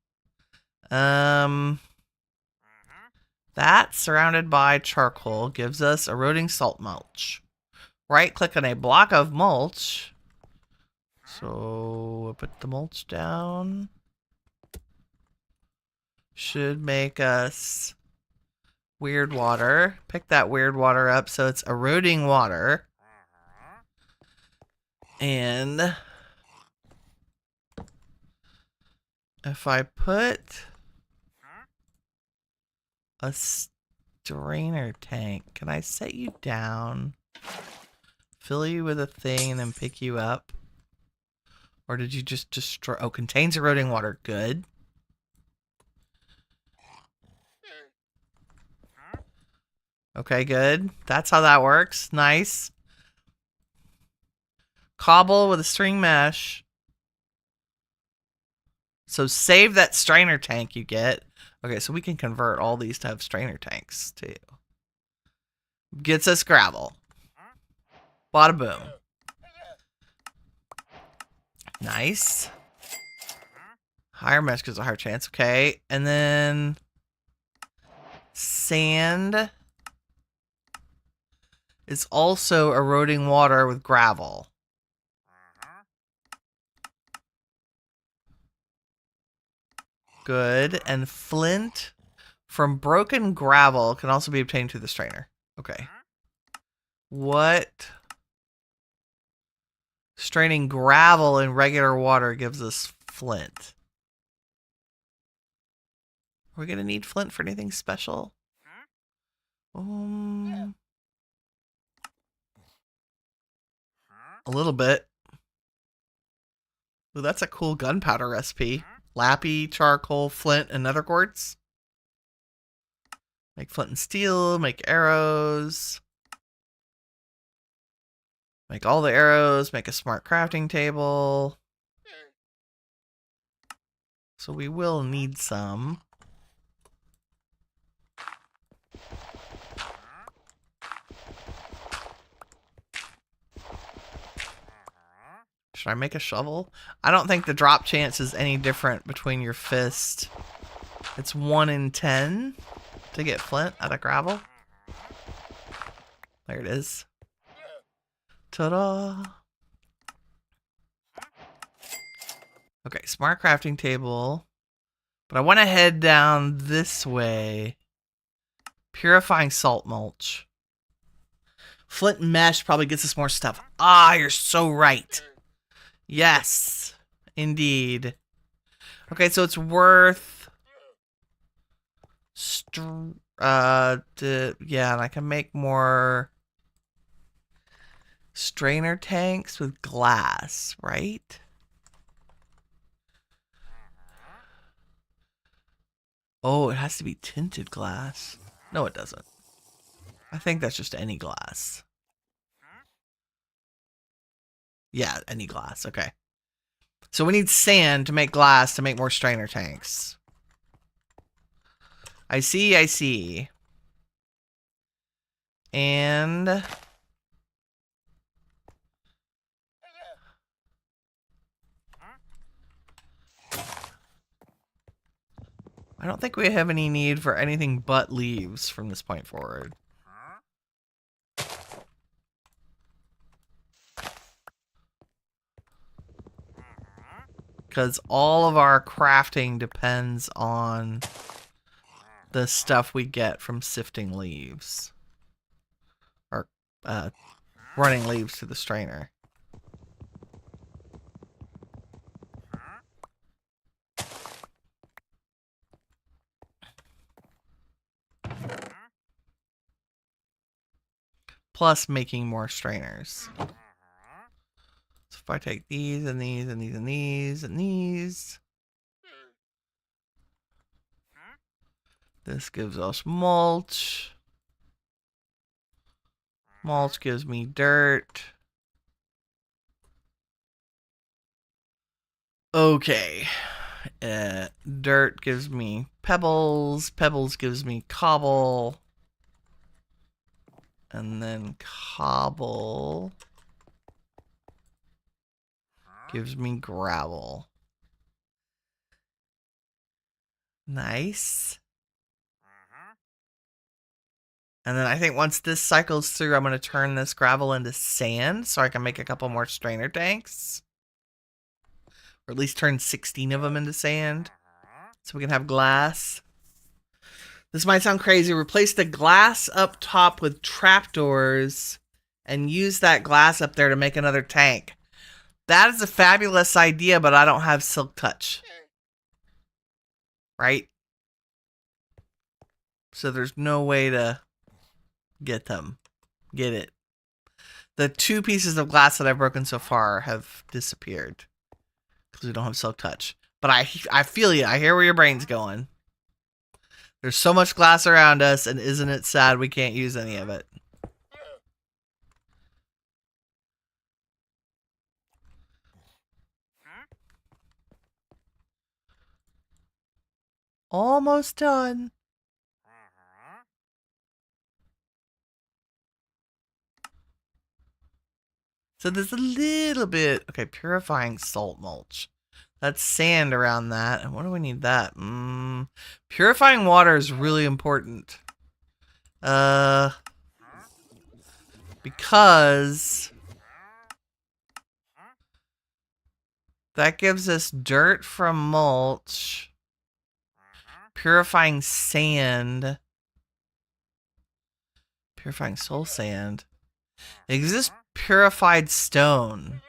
That, surrounded by charcoal, gives us eroding salt mulch. Right click on a block of mulch. So, put the mulch down. Should make us weird water. Pick that weird water up so it's eroding water. And if I put a strainer tank, can I set you down, fill you with a thing, and then pick you up? Or did you just destroy? Oh, contains eroding water. Good. Okay, good. That's how that works. Nice. Cobble with a string mesh. So save that strainer tank you get. Okay, so we can convert all these to have strainer tanks too. Gets us gravel. Bada boom. Nice. Higher mesh gives a higher chance. Okay, and then sand is also eroding water with gravel. Good. And flint from broken gravel can also be obtained through the strainer. Okay. What? Straining gravel in regular water gives us flint. Are we going to need flint for anything special? A little bit. Ooh, that's a cool gunpowder recipe. Lappy, charcoal, flint, and nether quartz. Make flint and steel, make arrows. Make all the arrows, make a smart crafting table. So we will need some. Should I make a shovel? I don't think the drop chance is any different between your fist. It's 1 in 10 to get flint out of gravel. There it is. Ta-da! Okay, smart crafting table. But I want to head down this way. Purifying salt mulch. Flint mesh probably gets us more stuff. Ah, you're so right. Yes, indeed. Okay, so it's worth... yeah, and I can make more strainer tanks with glass, right? Oh, it has to be tinted glass. No, it doesn't. I think that's just any glass. Yeah, any glass. Okay. So we need sand to make glass to make more strainer tanks. I see, I see. And... I don't think we have any need for anything but leaves from this point forward. Because all of our crafting depends on the stuff we get from sifting leaves. Or running leaves to the strainer. Plus making more strainers. So if I take these and these and these and these and these, this gives us mulch. Mulch gives me dirt. Okay. Dirt gives me pebbles. Pebbles gives me cobble. And then cobble gives me gravel. Nice. And then I think once this cycles through, I'm going to turn this gravel into sand so I can make a couple more strainer tanks. Or at least turn 16 of them into sand so we can have glass. This might sound crazy. Replace the glass up top with trapdoors and use that glass up there to make another tank. That is a fabulous idea, but I don't have Silk Touch. Right? So there's no way to get them. Get it. The 2 pieces of glass that I've broken so far have disappeared. Because we don't have Silk Touch. But I feel you. I hear where your brain's going. There's so much glass around us, and isn't it sad we can't use any of it? Almost done. So there's a little bit... Okay, purifying salt mulch. That's sand around that. And what do we need that? Purifying water is really important. Because that gives us dirt from mulch. Purifying sand. Purifying soul sand. Exists purified stone.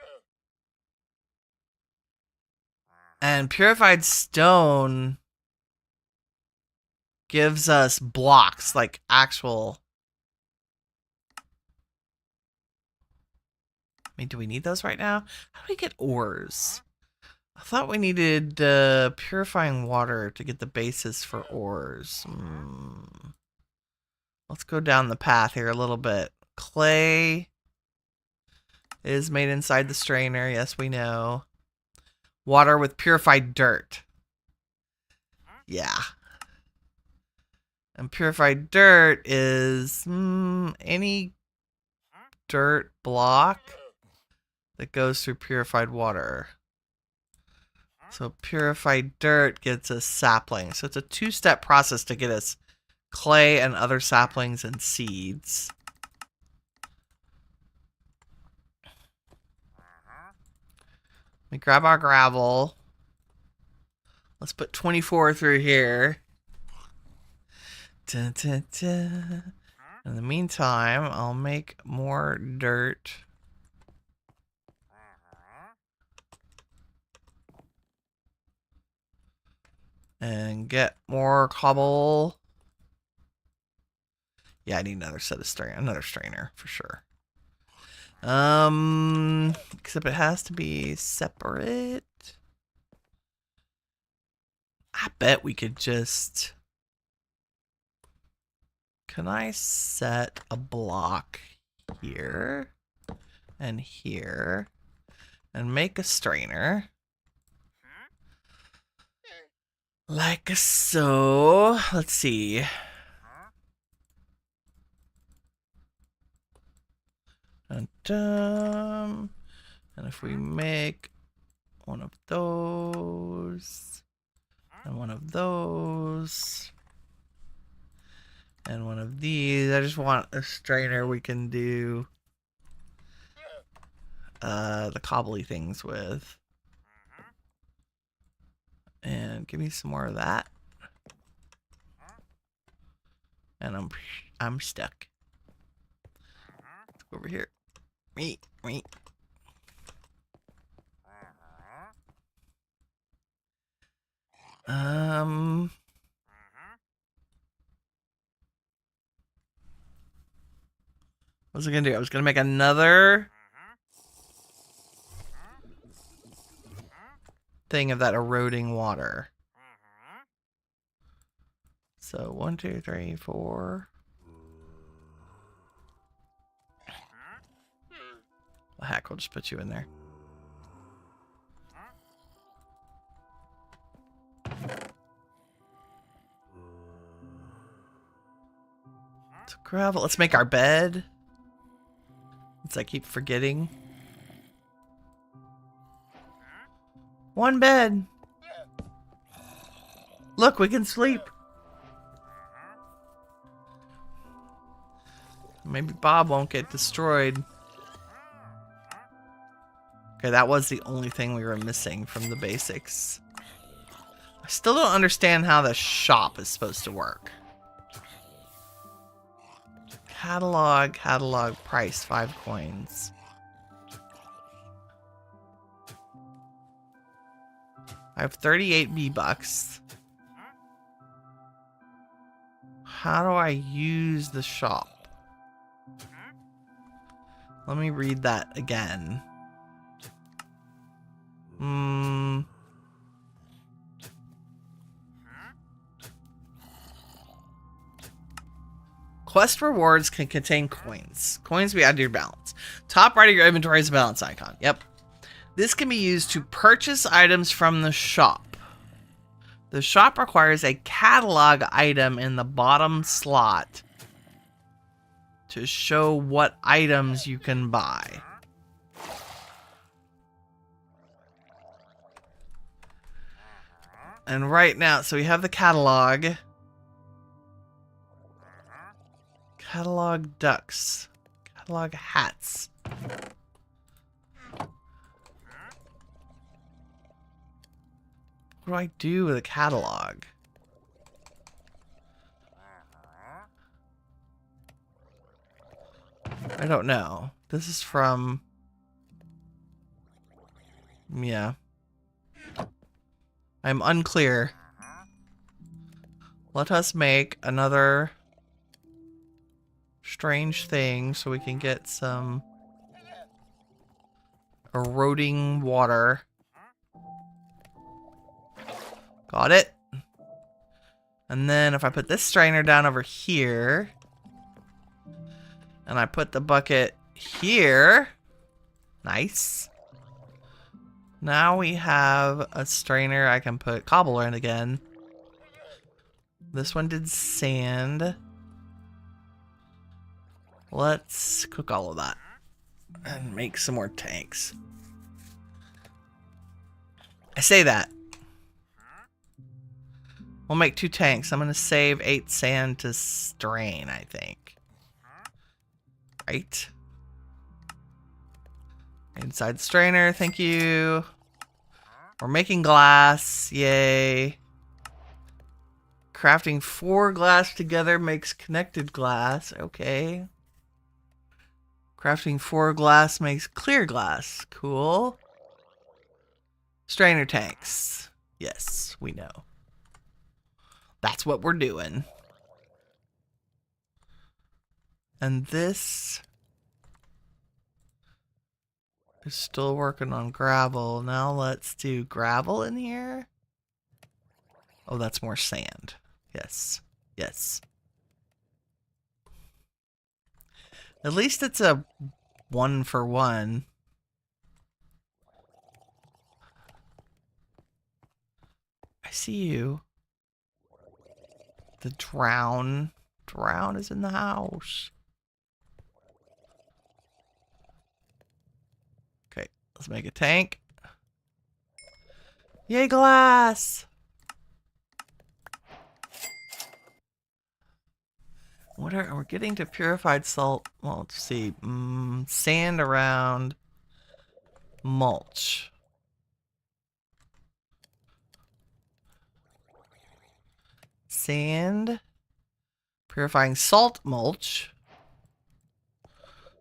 And purified stone gives us blocks, like actual... I mean, do we need those right now? How do we get ores? I thought we needed purifying water to get the basis for ores. Let's go down the path here a little bit. Clay is made inside the strainer. Yes, we know. Water with purified dirt. Yeah. And purified dirt is any dirt block that goes through purified water. So purified dirt gets us saplings. So it's a 2-step process to get us clay and other saplings and seeds. We grab our gravel. Let's put 24 through here. Dun, dun, dun. In the meantime, I'll make more dirt. And get more cobble. Yeah, I need another set of another strainer for sure. Except it has to be separate. I bet we could just... Can I set a block here and here and make a strainer? Like so. Let's see. And if we make one of those And one of those. And one of these. I just want a strainer we can do the cobbly things with. And give me some more of that. And I'm stuck. Let's go over here. Me. What was I gonna do? I was gonna make another thing of that eroding water. So 1, 2, 3, 4. Well, heck, we'll just put you in there. So gravel. Let's make our bed. I keep forgetting. One bed. Look, we can sleep. Maybe Bob won't get destroyed. Okay, that was the only thing we were missing from the basics. I still don't understand how the shop is supposed to work. Catalog, price, 5 coins. I have 38 V-Bucks. How do I use the shop? Let me read that again. Quest rewards can contain coins. Coins be added to your balance. Top right of your inventory is a balance icon. Yep. This can be used to purchase items from the shop. The shop requires a catalog item in the bottom slot to show what items you can buy. And right now, so we have the catalog. Catalog ducks. Catalog hats. What do I do with a catalog? I don't know. This is from... Yeah. I'm unclear. Let us make another strange thing so we can get some eroding water. Got it. And then if I put this strainer down over here, and I put the bucket here, nice. Now we have a strainer I can put cobble in again. This one did sand. Let's cook all of that and make some more tanks. I say that. We'll make 2 tanks. I'm going to save 8 sand to strain, I think. Right. Inside the strainer, thank you. We're making glass, yay. Crafting 4 glass together makes connected glass, okay. Crafting 4 glass makes clear glass, cool. Strainer tanks, yes, we know. That's what we're doing. And this is still working on gravel. Now let's do gravel in here. Oh, that's more sand. Yes. Yes. At least it's a 1-for-1. I see you. The drown. Drown is in the house. Okay, let's make a tank. Yay, glass! What are we getting to purified salt? Well, let's see. Sand around mulch. Sand. Purifying salt mulch.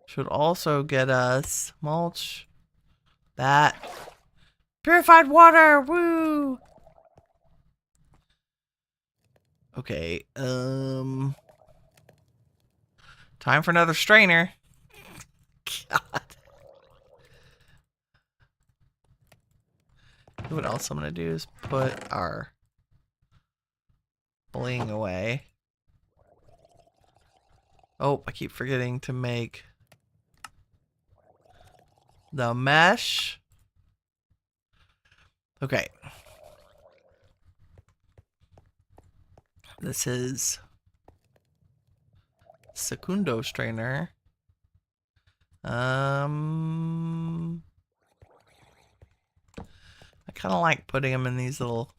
Should also get us mulch. That. Purified water! Woo! Okay, time for another strainer. God. What else I'm gonna do is put our bling away. Oh, I keep forgetting to make the mesh. Okay. This is Secundo strainer. I kind of like putting them in these little...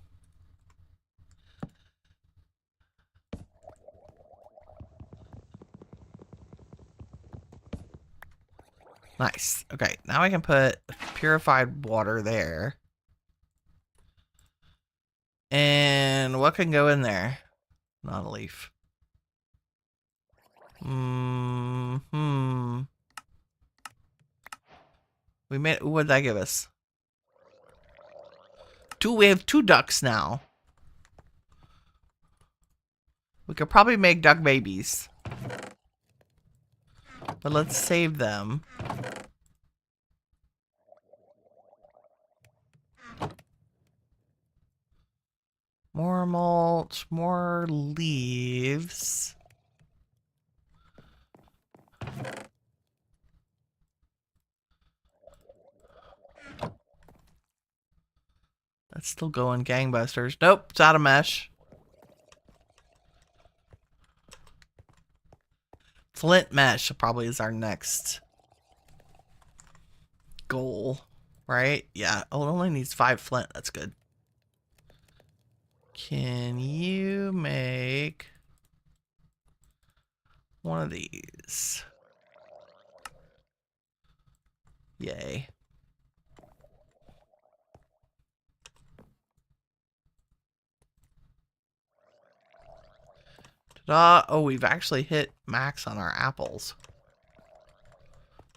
Nice. Okay, now I can put purified water there. And what can go in there? Not a leaf. We made... What did that give us? We have 2 ducks now. We could probably make duck babies. But let's save them. More mulch, more leaves. That's still going gangbusters. Nope, it's out of mesh. Flint mesh probably is our next goal, right? Yeah. Oh, it only needs 5 flint. That's good. Can you make one of these? Yay. Ta-da! Oh, we've actually hit max on our apples.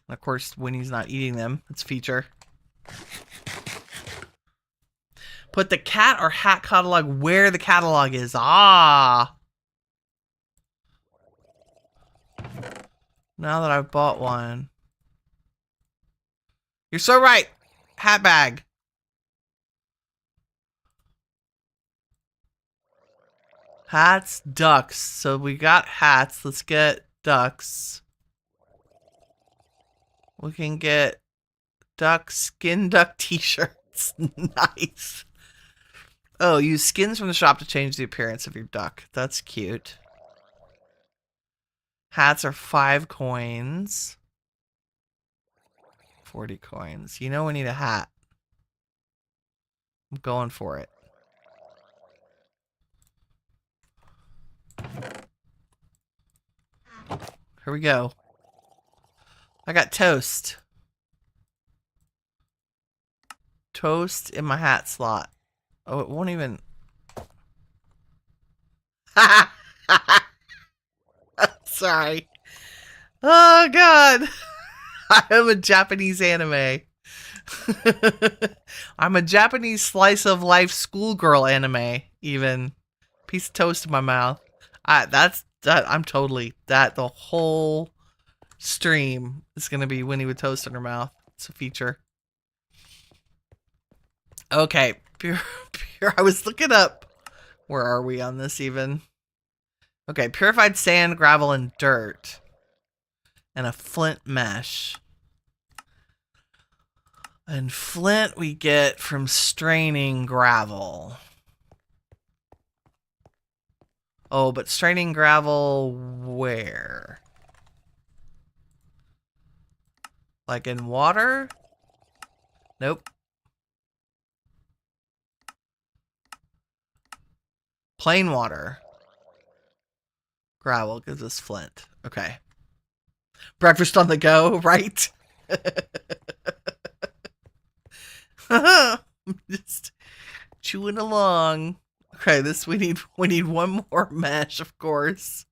And of course, Winnie's not eating them. It's a feature. Put the cat or hat catalog where the catalog is. Ah! Now that I've bought one. You're so right! Hat bag. Hats, ducks. So we got hats. Let's get ducks. We can get skin duck t-shirts. Nice. Oh, use skins from the shop to change the appearance of your duck. That's cute. Hats are 5 coins. 40 coins. You know we need a hat. I'm going for it. Here we go. I got toast. Toast in my hat slot. Oh, it won't even... Sorry. Oh, God. I am a Japanese anime. I'm a Japanese slice of life schoolgirl anime, even. Piece of toast in my mouth. I'm totally... The whole stream is going to be Winnie with toast in her mouth. It's a feature. Okay. Pure. I was looking up. Where are we on this even? Okay. Purified sand, gravel, and dirt. And a flint mesh. And flint we get from straining gravel. Oh, but straining gravel where? Like in water? Nope. Plain water. Gravel gives us flint. Okay. Breakfast on the go, right? Just chewing along. Okay, we need one more mesh, of course.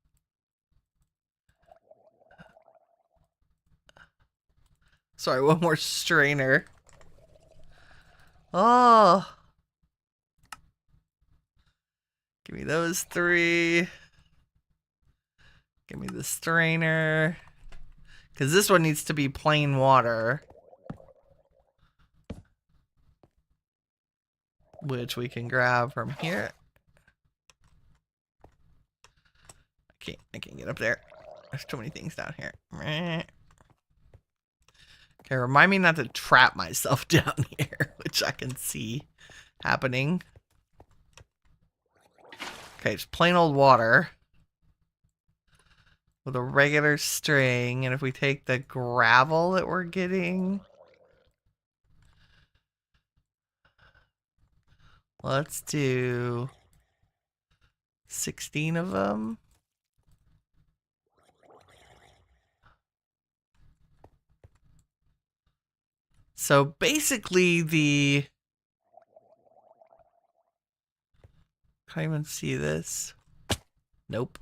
Sorry, one more strainer. Oh. Give me those 3. Give me the strainer. Because this one needs to be plain water. Which we can grab from here. I can't get up there. There's too many things down here. Okay, remind me not to trap myself down here, which I can see happening. Okay, just plain old water with a regular string. And if we take the gravel that we're getting, let's do 16 of them. So basically can't even see this. Nope.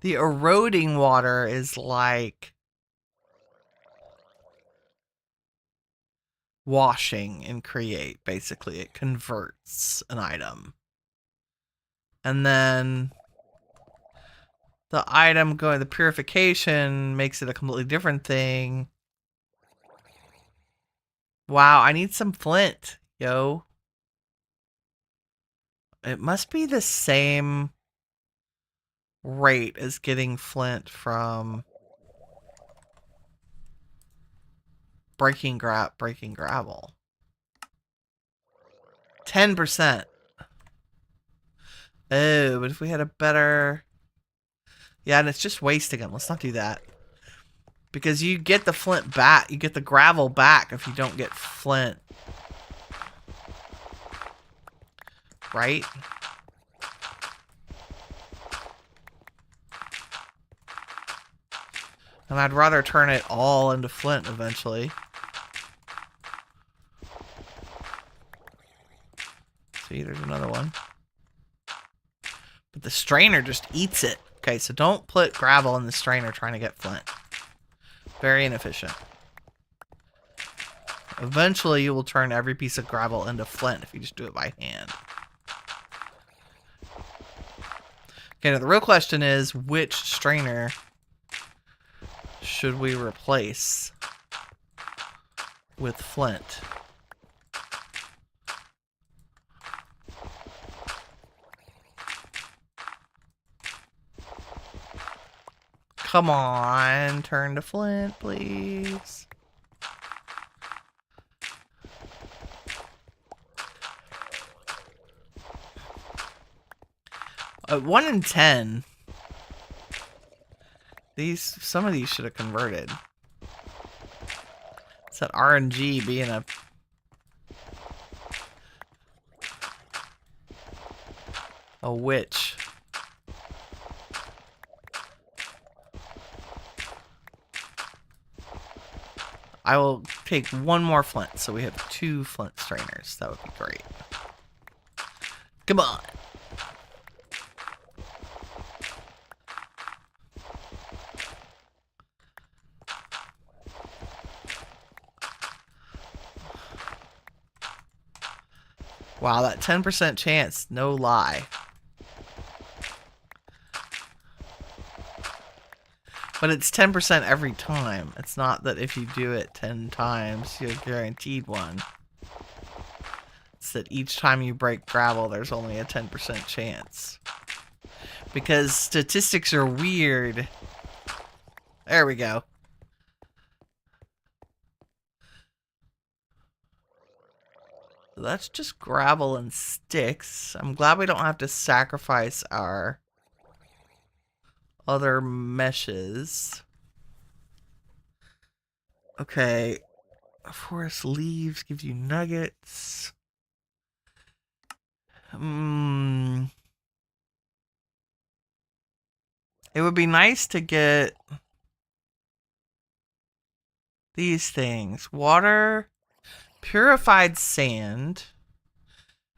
The eroding water is like washing in create. Basically, it converts an item. And then the item the purification makes it a completely different thing. Wow, I need some flint, yo. It must be the same rate as getting flint from breaking gravel. 10%. Oh, but if we had a better... Yeah, and it's just wasting them. Let's not do that. Because you get the flint back. You get the gravel back if you don't get flint. Right? And I'd rather turn it all into flint eventually. See, there's another one. But the strainer just eats it. Okay, so don't put gravel in the strainer trying to get flint. Very inefficient. Eventually, you will turn every piece of gravel into flint if you just do it by hand. Okay, now the real question is, which strainer should we replace with flint? Come on, turn to flint, please. At 1 in 10, some of these should have converted. It's that RNG being a witch. I will take one more flint, so we have 2 flint strainers. That would be great. Come on. Wow, that 10% chance, no lie. But it's 10% every time. It's not that if you do it 10 times, you're guaranteed one. It's that each time you break gravel, there's only a 10% chance. Because statistics are weird. There we go. So that's just gravel and sticks. I'm glad we don't have to sacrifice our other meshes. Okay. Forest leaves gives you nuggets. It would be nice to get these things. Water, purified sand.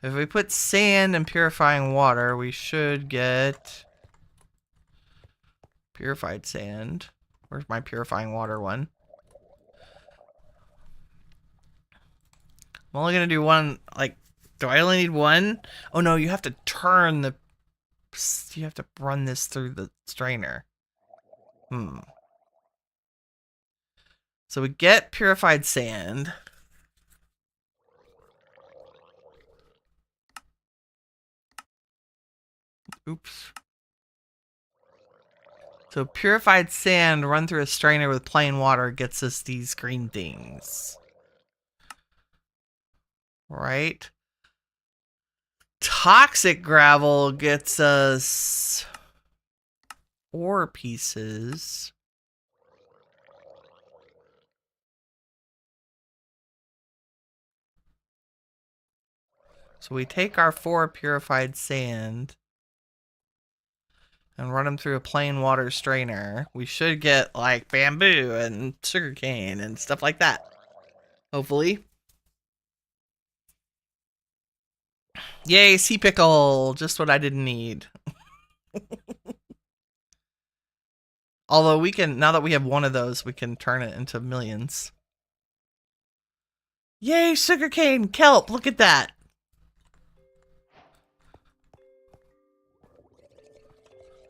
If we put sand and purifying water, we should get purified sand. Where's my purifying water one? I'm only going to do one, like, do I only need one? Oh no, you have to turn the, you have to run this through the strainer. So we get purified sand. Oops. So purified sand run through a strainer with plain water gets us these green things. Right? Toxic gravel gets us ore pieces. So we take our 4 purified sand and run them through a plain water strainer. We should get like bamboo and sugarcane and stuff like that. Hopefully. Yay, sea pickle! Just what I didn't need. Although we can, now that we have one of those, we can turn it into millions. Yay, sugarcane, kelp, look at that.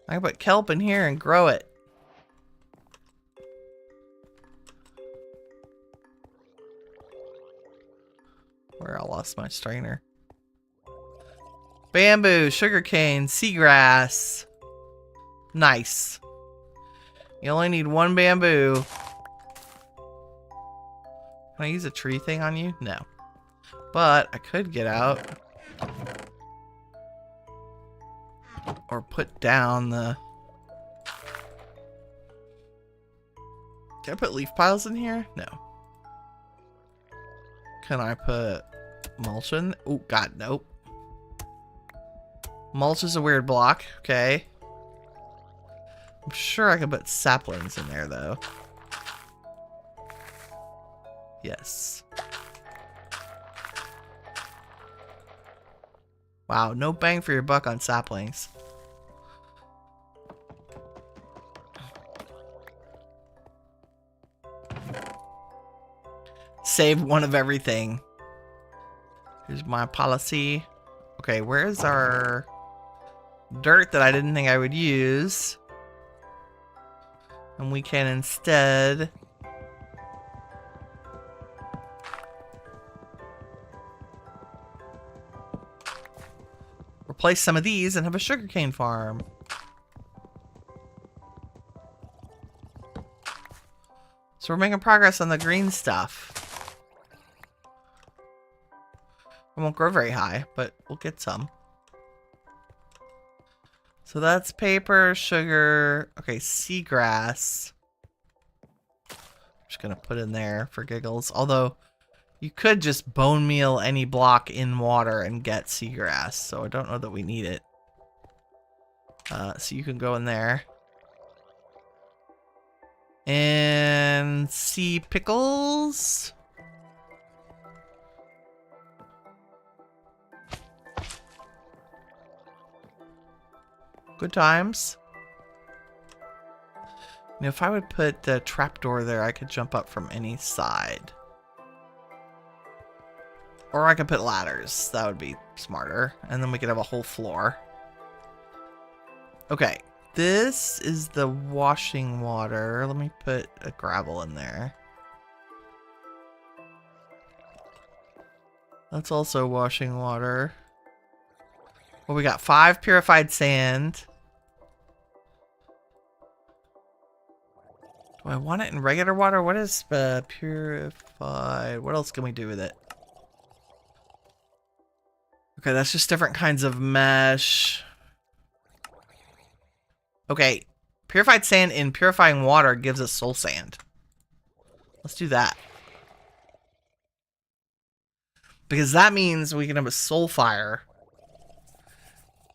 I can put kelp in here and grow it. Where I lost my strainer. Bamboo, sugarcane, seagrass. Nice. You only need 1 bamboo. Can I use a tree thing on you? No. But I could get out. Or put down the... Can I put leaf piles in here? No. Can I put mulch in? Oh, God, nope. Mulch is a weird block. Okay. I'm sure I can put saplings in there, though. Yes. Wow, no bang for your buck on saplings. Save one of everything. Here's my policy. Okay, where's our dirt that I didn't think I would use? And we can instead replace some of these and have a sugarcane farm. So we're making progress on the green stuff. It won't grow very high, but we'll get some. So that's paper, sugar, okay, seagrass. I'm just gonna put in there for giggles. Although, you could just bone meal any block in water and get seagrass, so I don't know that we need it. So you can go in there. And sea pickles. Good times. Now, if I would put the trapdoor there, I could jump up from any side. Or I could put ladders. That would be smarter. And then we could have a whole floor. Okay. This is the washing water. Let me put a gravel in there. That's also washing water. Well, we got 5 purified sand. Do I want it in regular water? What is purified? What else can we do with it? Okay, that's just different kinds of mesh. Okay, purified sand in purifying water gives us soul sand. Let's do that. Because that means we can have a soul fire.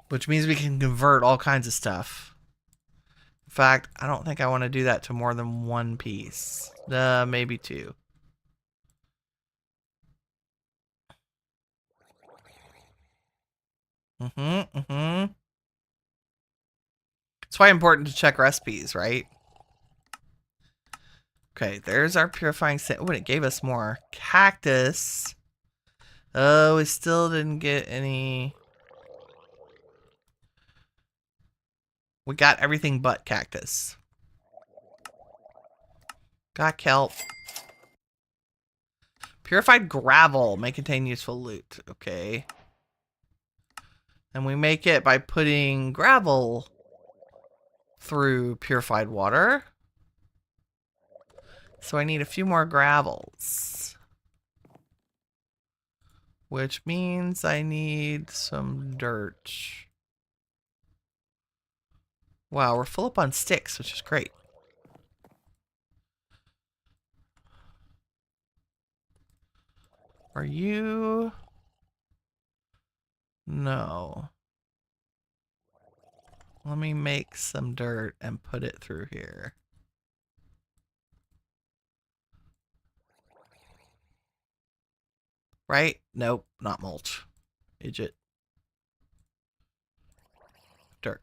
Which means we can convert all kinds of stuff. fact, I don't think I want to do that to more than one piece. Maybe two. It's why important to check recipes, right? Okay, there's our purifying sand. Oh, it gave us more cactus. Oh, we still didn't get any. We got everything but cactus. Got kelp. Purified gravel may contain useful loot. Okay. And we make it by putting gravel through purified water. So I need a few more gravels. Which means I need some dirt. Wow, we're full up on sticks, which is great. Are you? No. Let me make some dirt and put it through here. Right? Nope, not mulch. Idiot. Dirt.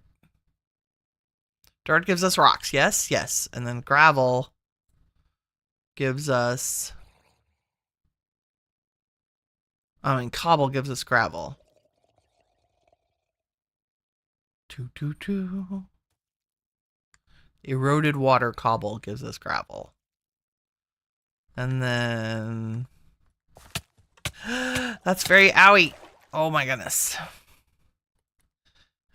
Dirt gives us rocks. Yes, yes. And then gravel gives us... cobble gives us gravel. Eroded water cobble gives us gravel. And then... That's very owie. Oh my goodness.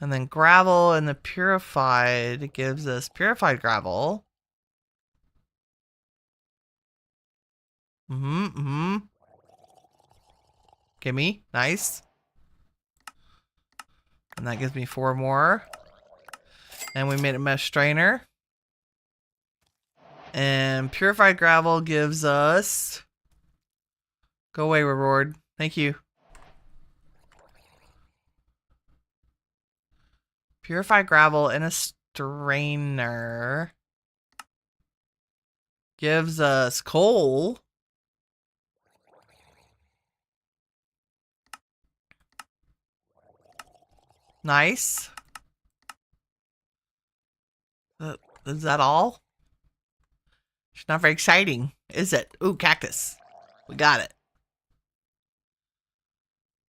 And then gravel and the purified gives us purified gravel. Gimme. Nice. And that gives me 4 more. And we made a mesh strainer. And purified gravel gives us... Go away, reward. Thank you. Purified gravel in a strainer gives us coal. Nice. Is that all? It's not very exciting, is it? Ooh, cactus. We got it.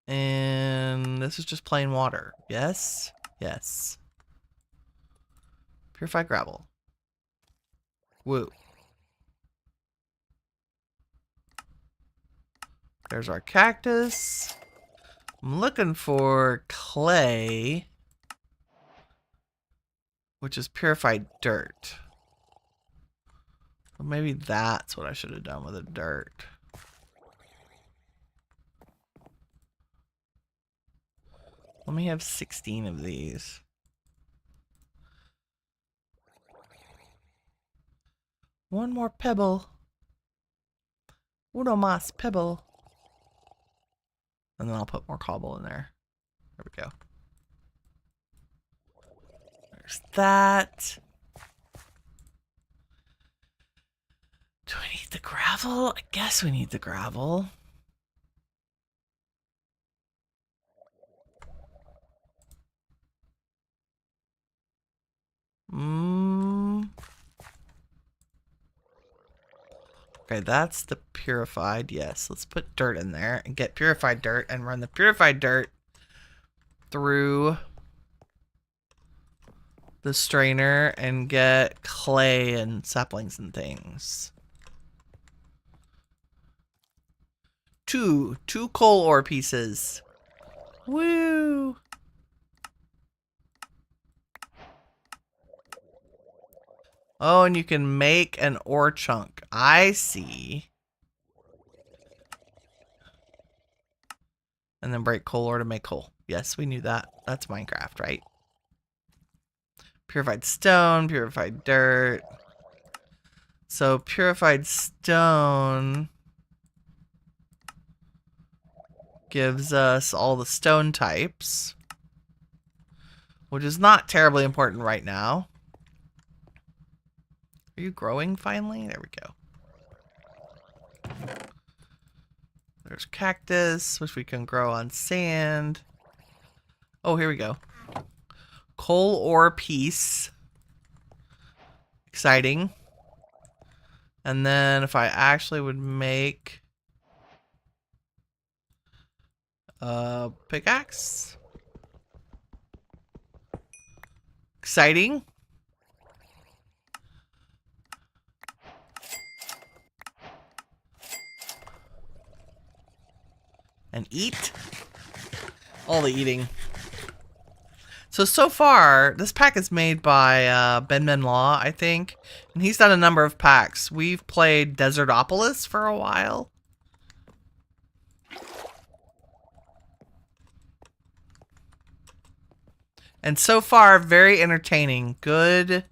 And this is just plain water. Yes. Yes. Purified gravel. Woo. There's our cactus. I'm looking for clay, which is purified dirt. Well, maybe that's what I should have done with the dirt. Let me have 16 of these. One more pebble. Uno más pebble. And then I'll put more cobble in there. There we go. There's that. Do we need the gravel? I guess we need the gravel. Okay, that's the purified. Yes, let's put dirt in there and get purified dirt and run the purified dirt through the strainer and get clay and saplings and things. Two coal ore pieces. Woo! Oh, and you can make an ore chunk. I see. And then break coal ore to make coal. Yes, we knew that. That's Minecraft, right? Purified stone, purified dirt. So purified stone gives us all the stone types, which is not terribly important right now. Are you growing finally? There we go. There's cactus, which we can grow on sand. Oh, here we go. Coal ore piece. Exciting. And then if I actually would make a pickaxe. Exciting. And eat. All the eating. So far, this pack is made by Ben Law, I think. And he's done a number of packs. We've played Desertopolis for a while. And so far, very entertaining. Good.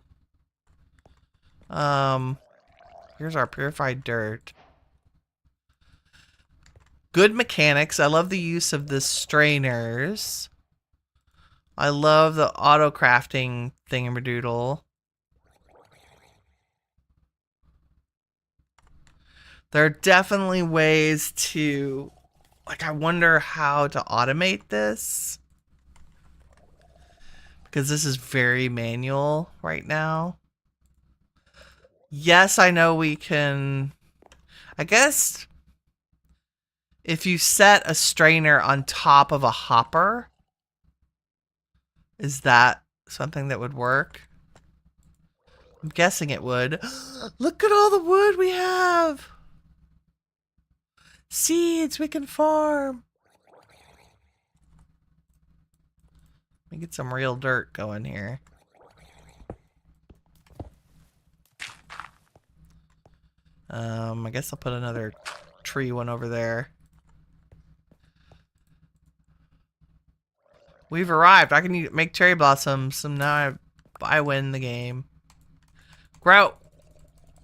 Here's our purified dirt. Good mechanics. I love the use of the strainers. I love the auto crafting thingamadoodle. There are definitely ways to, like, I wonder how to automate this. Because this is very manual right now. Yes, I know we can, I guess, if you set a strainer on top of a hopper, is that something that would work? I'm guessing it would. Look at all the wood we have! Seeds we can farm! Let me get some real dirt going here. I guess I'll put another tree one over there. We've arrived. I can make cherry blossoms, so now I win the game. Grout.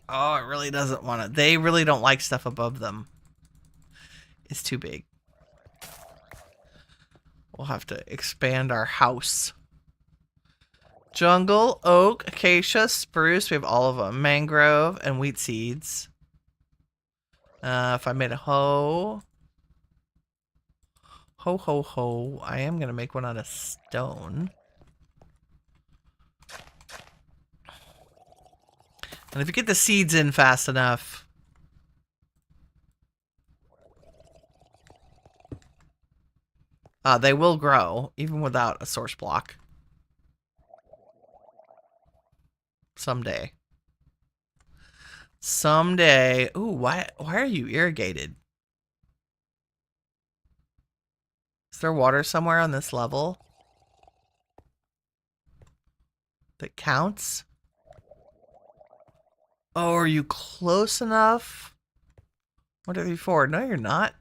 Oh, it really doesn't want it. They really don't like stuff above them. It's too big. We'll have to expand our house. Jungle, oak, acacia, spruce. We have all of them. Mangrove and wheat seeds. If I made a hoe. Ho, ho, ho. I am going to make one out of stone. And if you get the seeds in fast enough. They will grow, even without a source block. Someday. Someday. Ooh, why are you irrigated? Is there water somewhere on this level that counts? Oh, are you close enough? 1, 2, 3, 4. No, you're not.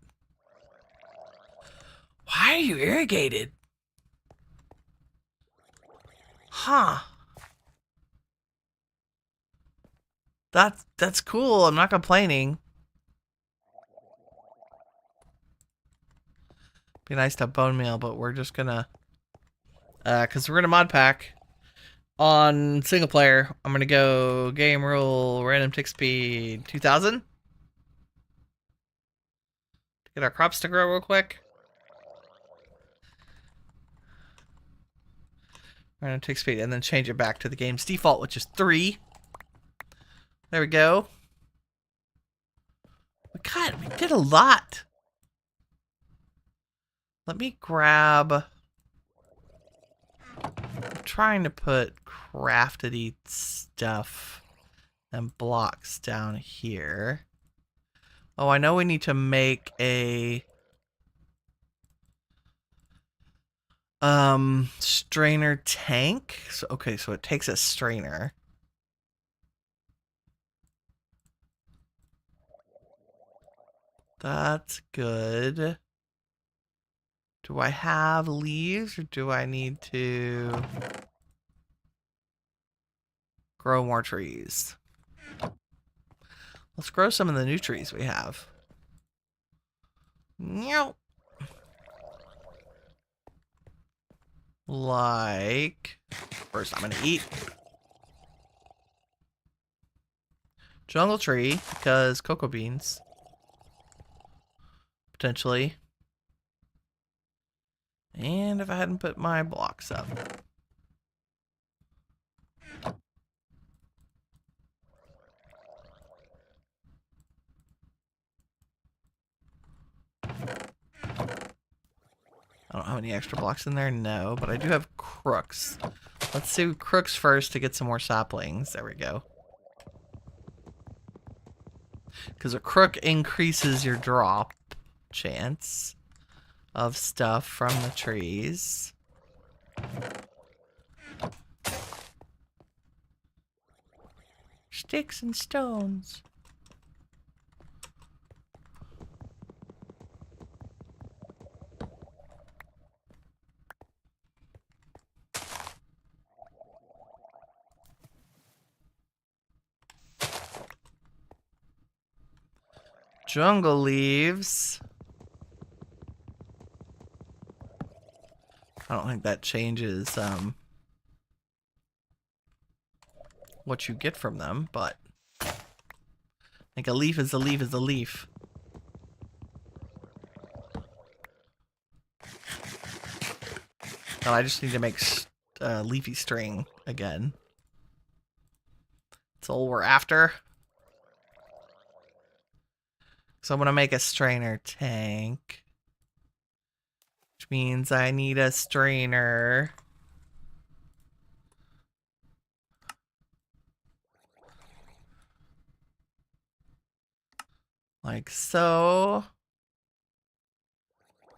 Why are you irrigated? Huh. That's cool. I'm not complaining. Be nice to have bone meal, but we're just gonna because we're gonna mod pack on single player. I'm gonna go game rule random tick speed 2000. Get our crops to grow real quick. Random tick speed, and then change it back to the game's default, which is 3. There we go. We did a lot. Let me grab. I'm trying to put crafted stuff and blocks down here. Oh, I know we need to make a strainer tank. So okay, so it takes a strainer. That's good. Do I have leaves or do I need to grow more trees? Let's grow some of the new trees we have. Meow. Like, first I'm gonna eat. Jungle tree, because cocoa beans. Potentially. And if I hadn't put my blocks up. I don't have any extra blocks in there, no, but I do have crooks. Let's do crooks first to get some more saplings. There we go. Because a crook increases your drop chance of stuff from the trees. Sticks and stones. Jungle leaves. I don't think that changes what you get from them, but I think a leaf is a leaf is a leaf. And I just need to make leafy string again. That's all we're after. So I'm going to make a strainer tank. Which means I need a strainer. Like so.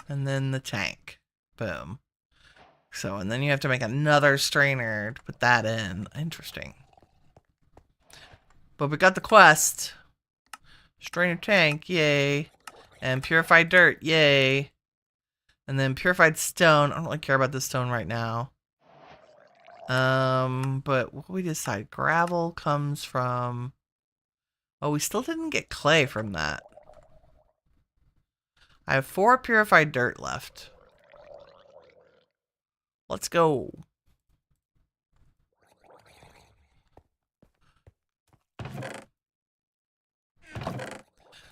And then the tank. Boom. So, and then you have to make another strainer to put that in. Interesting. But we got the quest. Strainer tank, yay. And purified dirt, yay. And then purified stone. I don't really care about this stone right now. But what we decide? Gravel comes from... Oh, we still didn't get clay from that. I have 4 purified dirt left. Let's go.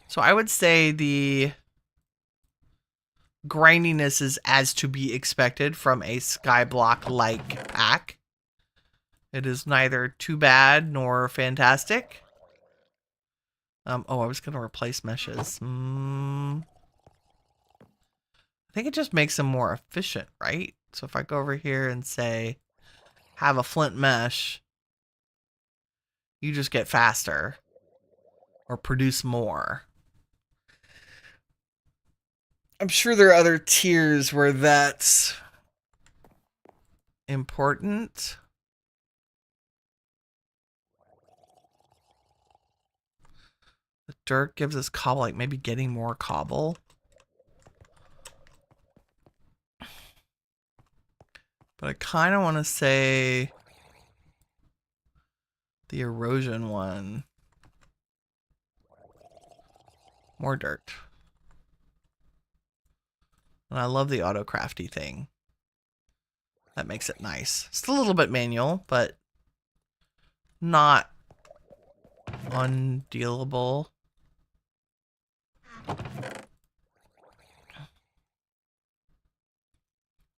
So I would say the grindiness is as to be expected from a skyblock-like pack. It is neither too bad nor fantastic. Oh, I was going to replace meshes. I think it just makes them more efficient, right? So if I go over here and say, have a flint mesh, you just get faster or produce more. I'm sure there are other tiers where that's important. The dirt gives us cobble, like maybe getting more cobble. But I kind of want to say the erosion one. More dirt. And I love the auto crafty thing. That makes it nice. Still a little bit manual, but not undealable.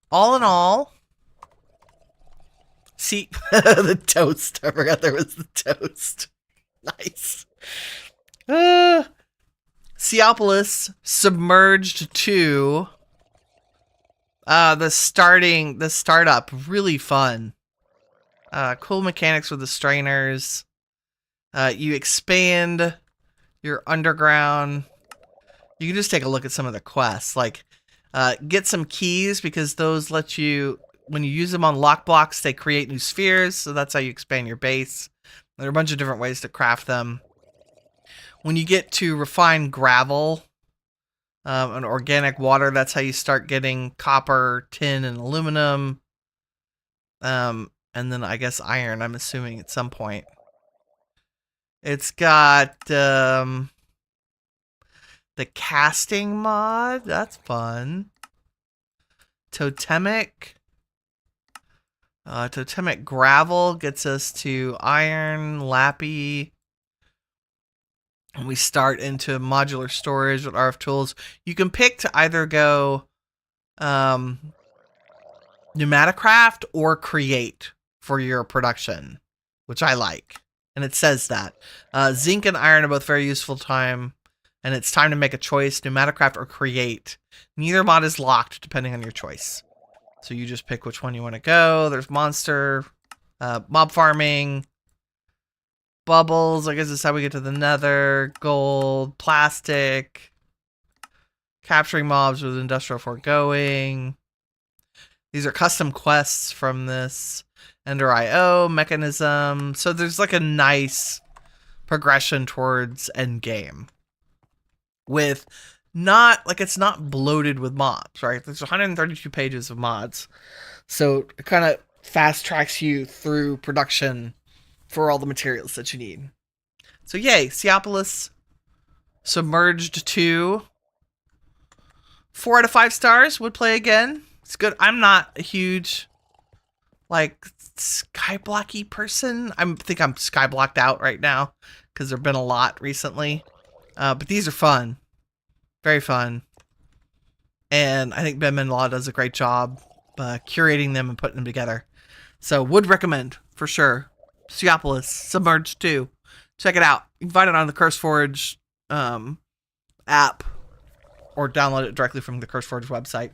All in all, see, the toast. I forgot there was the toast. Nice. Seopolis Submerged 2. The startup, really fun. Cool mechanics with the strainers. You expand your underground. You can just take a look at some of the quests. Like, get some keys, because those let you, when you use them on lock blocks, they create new spheres. So that's how you expand your base. There are a bunch of different ways to craft them. When you get to refined gravel and organic water, that's how you start getting copper, tin, and aluminum. And then I guess iron, I'm assuming, at some point. It's got the casting mod. That's fun. Totemic. Totemic gravel gets us to iron, lappy, And we start into modular storage with RF tools. You can pick to either go pneumaticraft or create for your production, which I like. And it says that. Zinc and iron are both very useful time. And it's time to make a choice, pneumaticraft or create. Neither mod is locked depending on your choice. So you just pick which one you want to go. There's monster, mob farming, bubbles. I guess this is how we get to the nether. Gold, plastic, capturing mobs with industrial foregoing. These are custom quests from this. Ender IO, mechanism. So there's like a nice progression towards endgame. With not, like, it's not bloated with mods, right? There's 132 pages of mods. So it kind of fast tracks you through production for all the materials that you need. So yay, Seopolis Submerged 2. 4 out of 5 stars, would play again. It's good. I'm not a huge, like, skyblocky person. I think I'm skyblocked out right now because there've been a lot recently. But these are fun. Very fun. And I think Ben Menlaw does a great job curating them and putting them together. So would recommend, for sure. Seopolis Submerged 2. Check it out. You can find it on the Curseforge app or download it directly from the Curseforge website.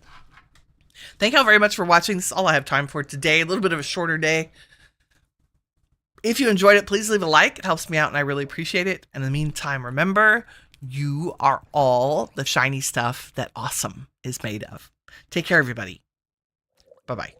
Thank you all very much for watching. This is all I have time for today. A little bit of a shorter day. If you enjoyed it, please leave a like. It helps me out and I really appreciate it. And in the meantime, remember, you are all the shiny stuff that awesome is made of. Take care, everybody. Bye-bye.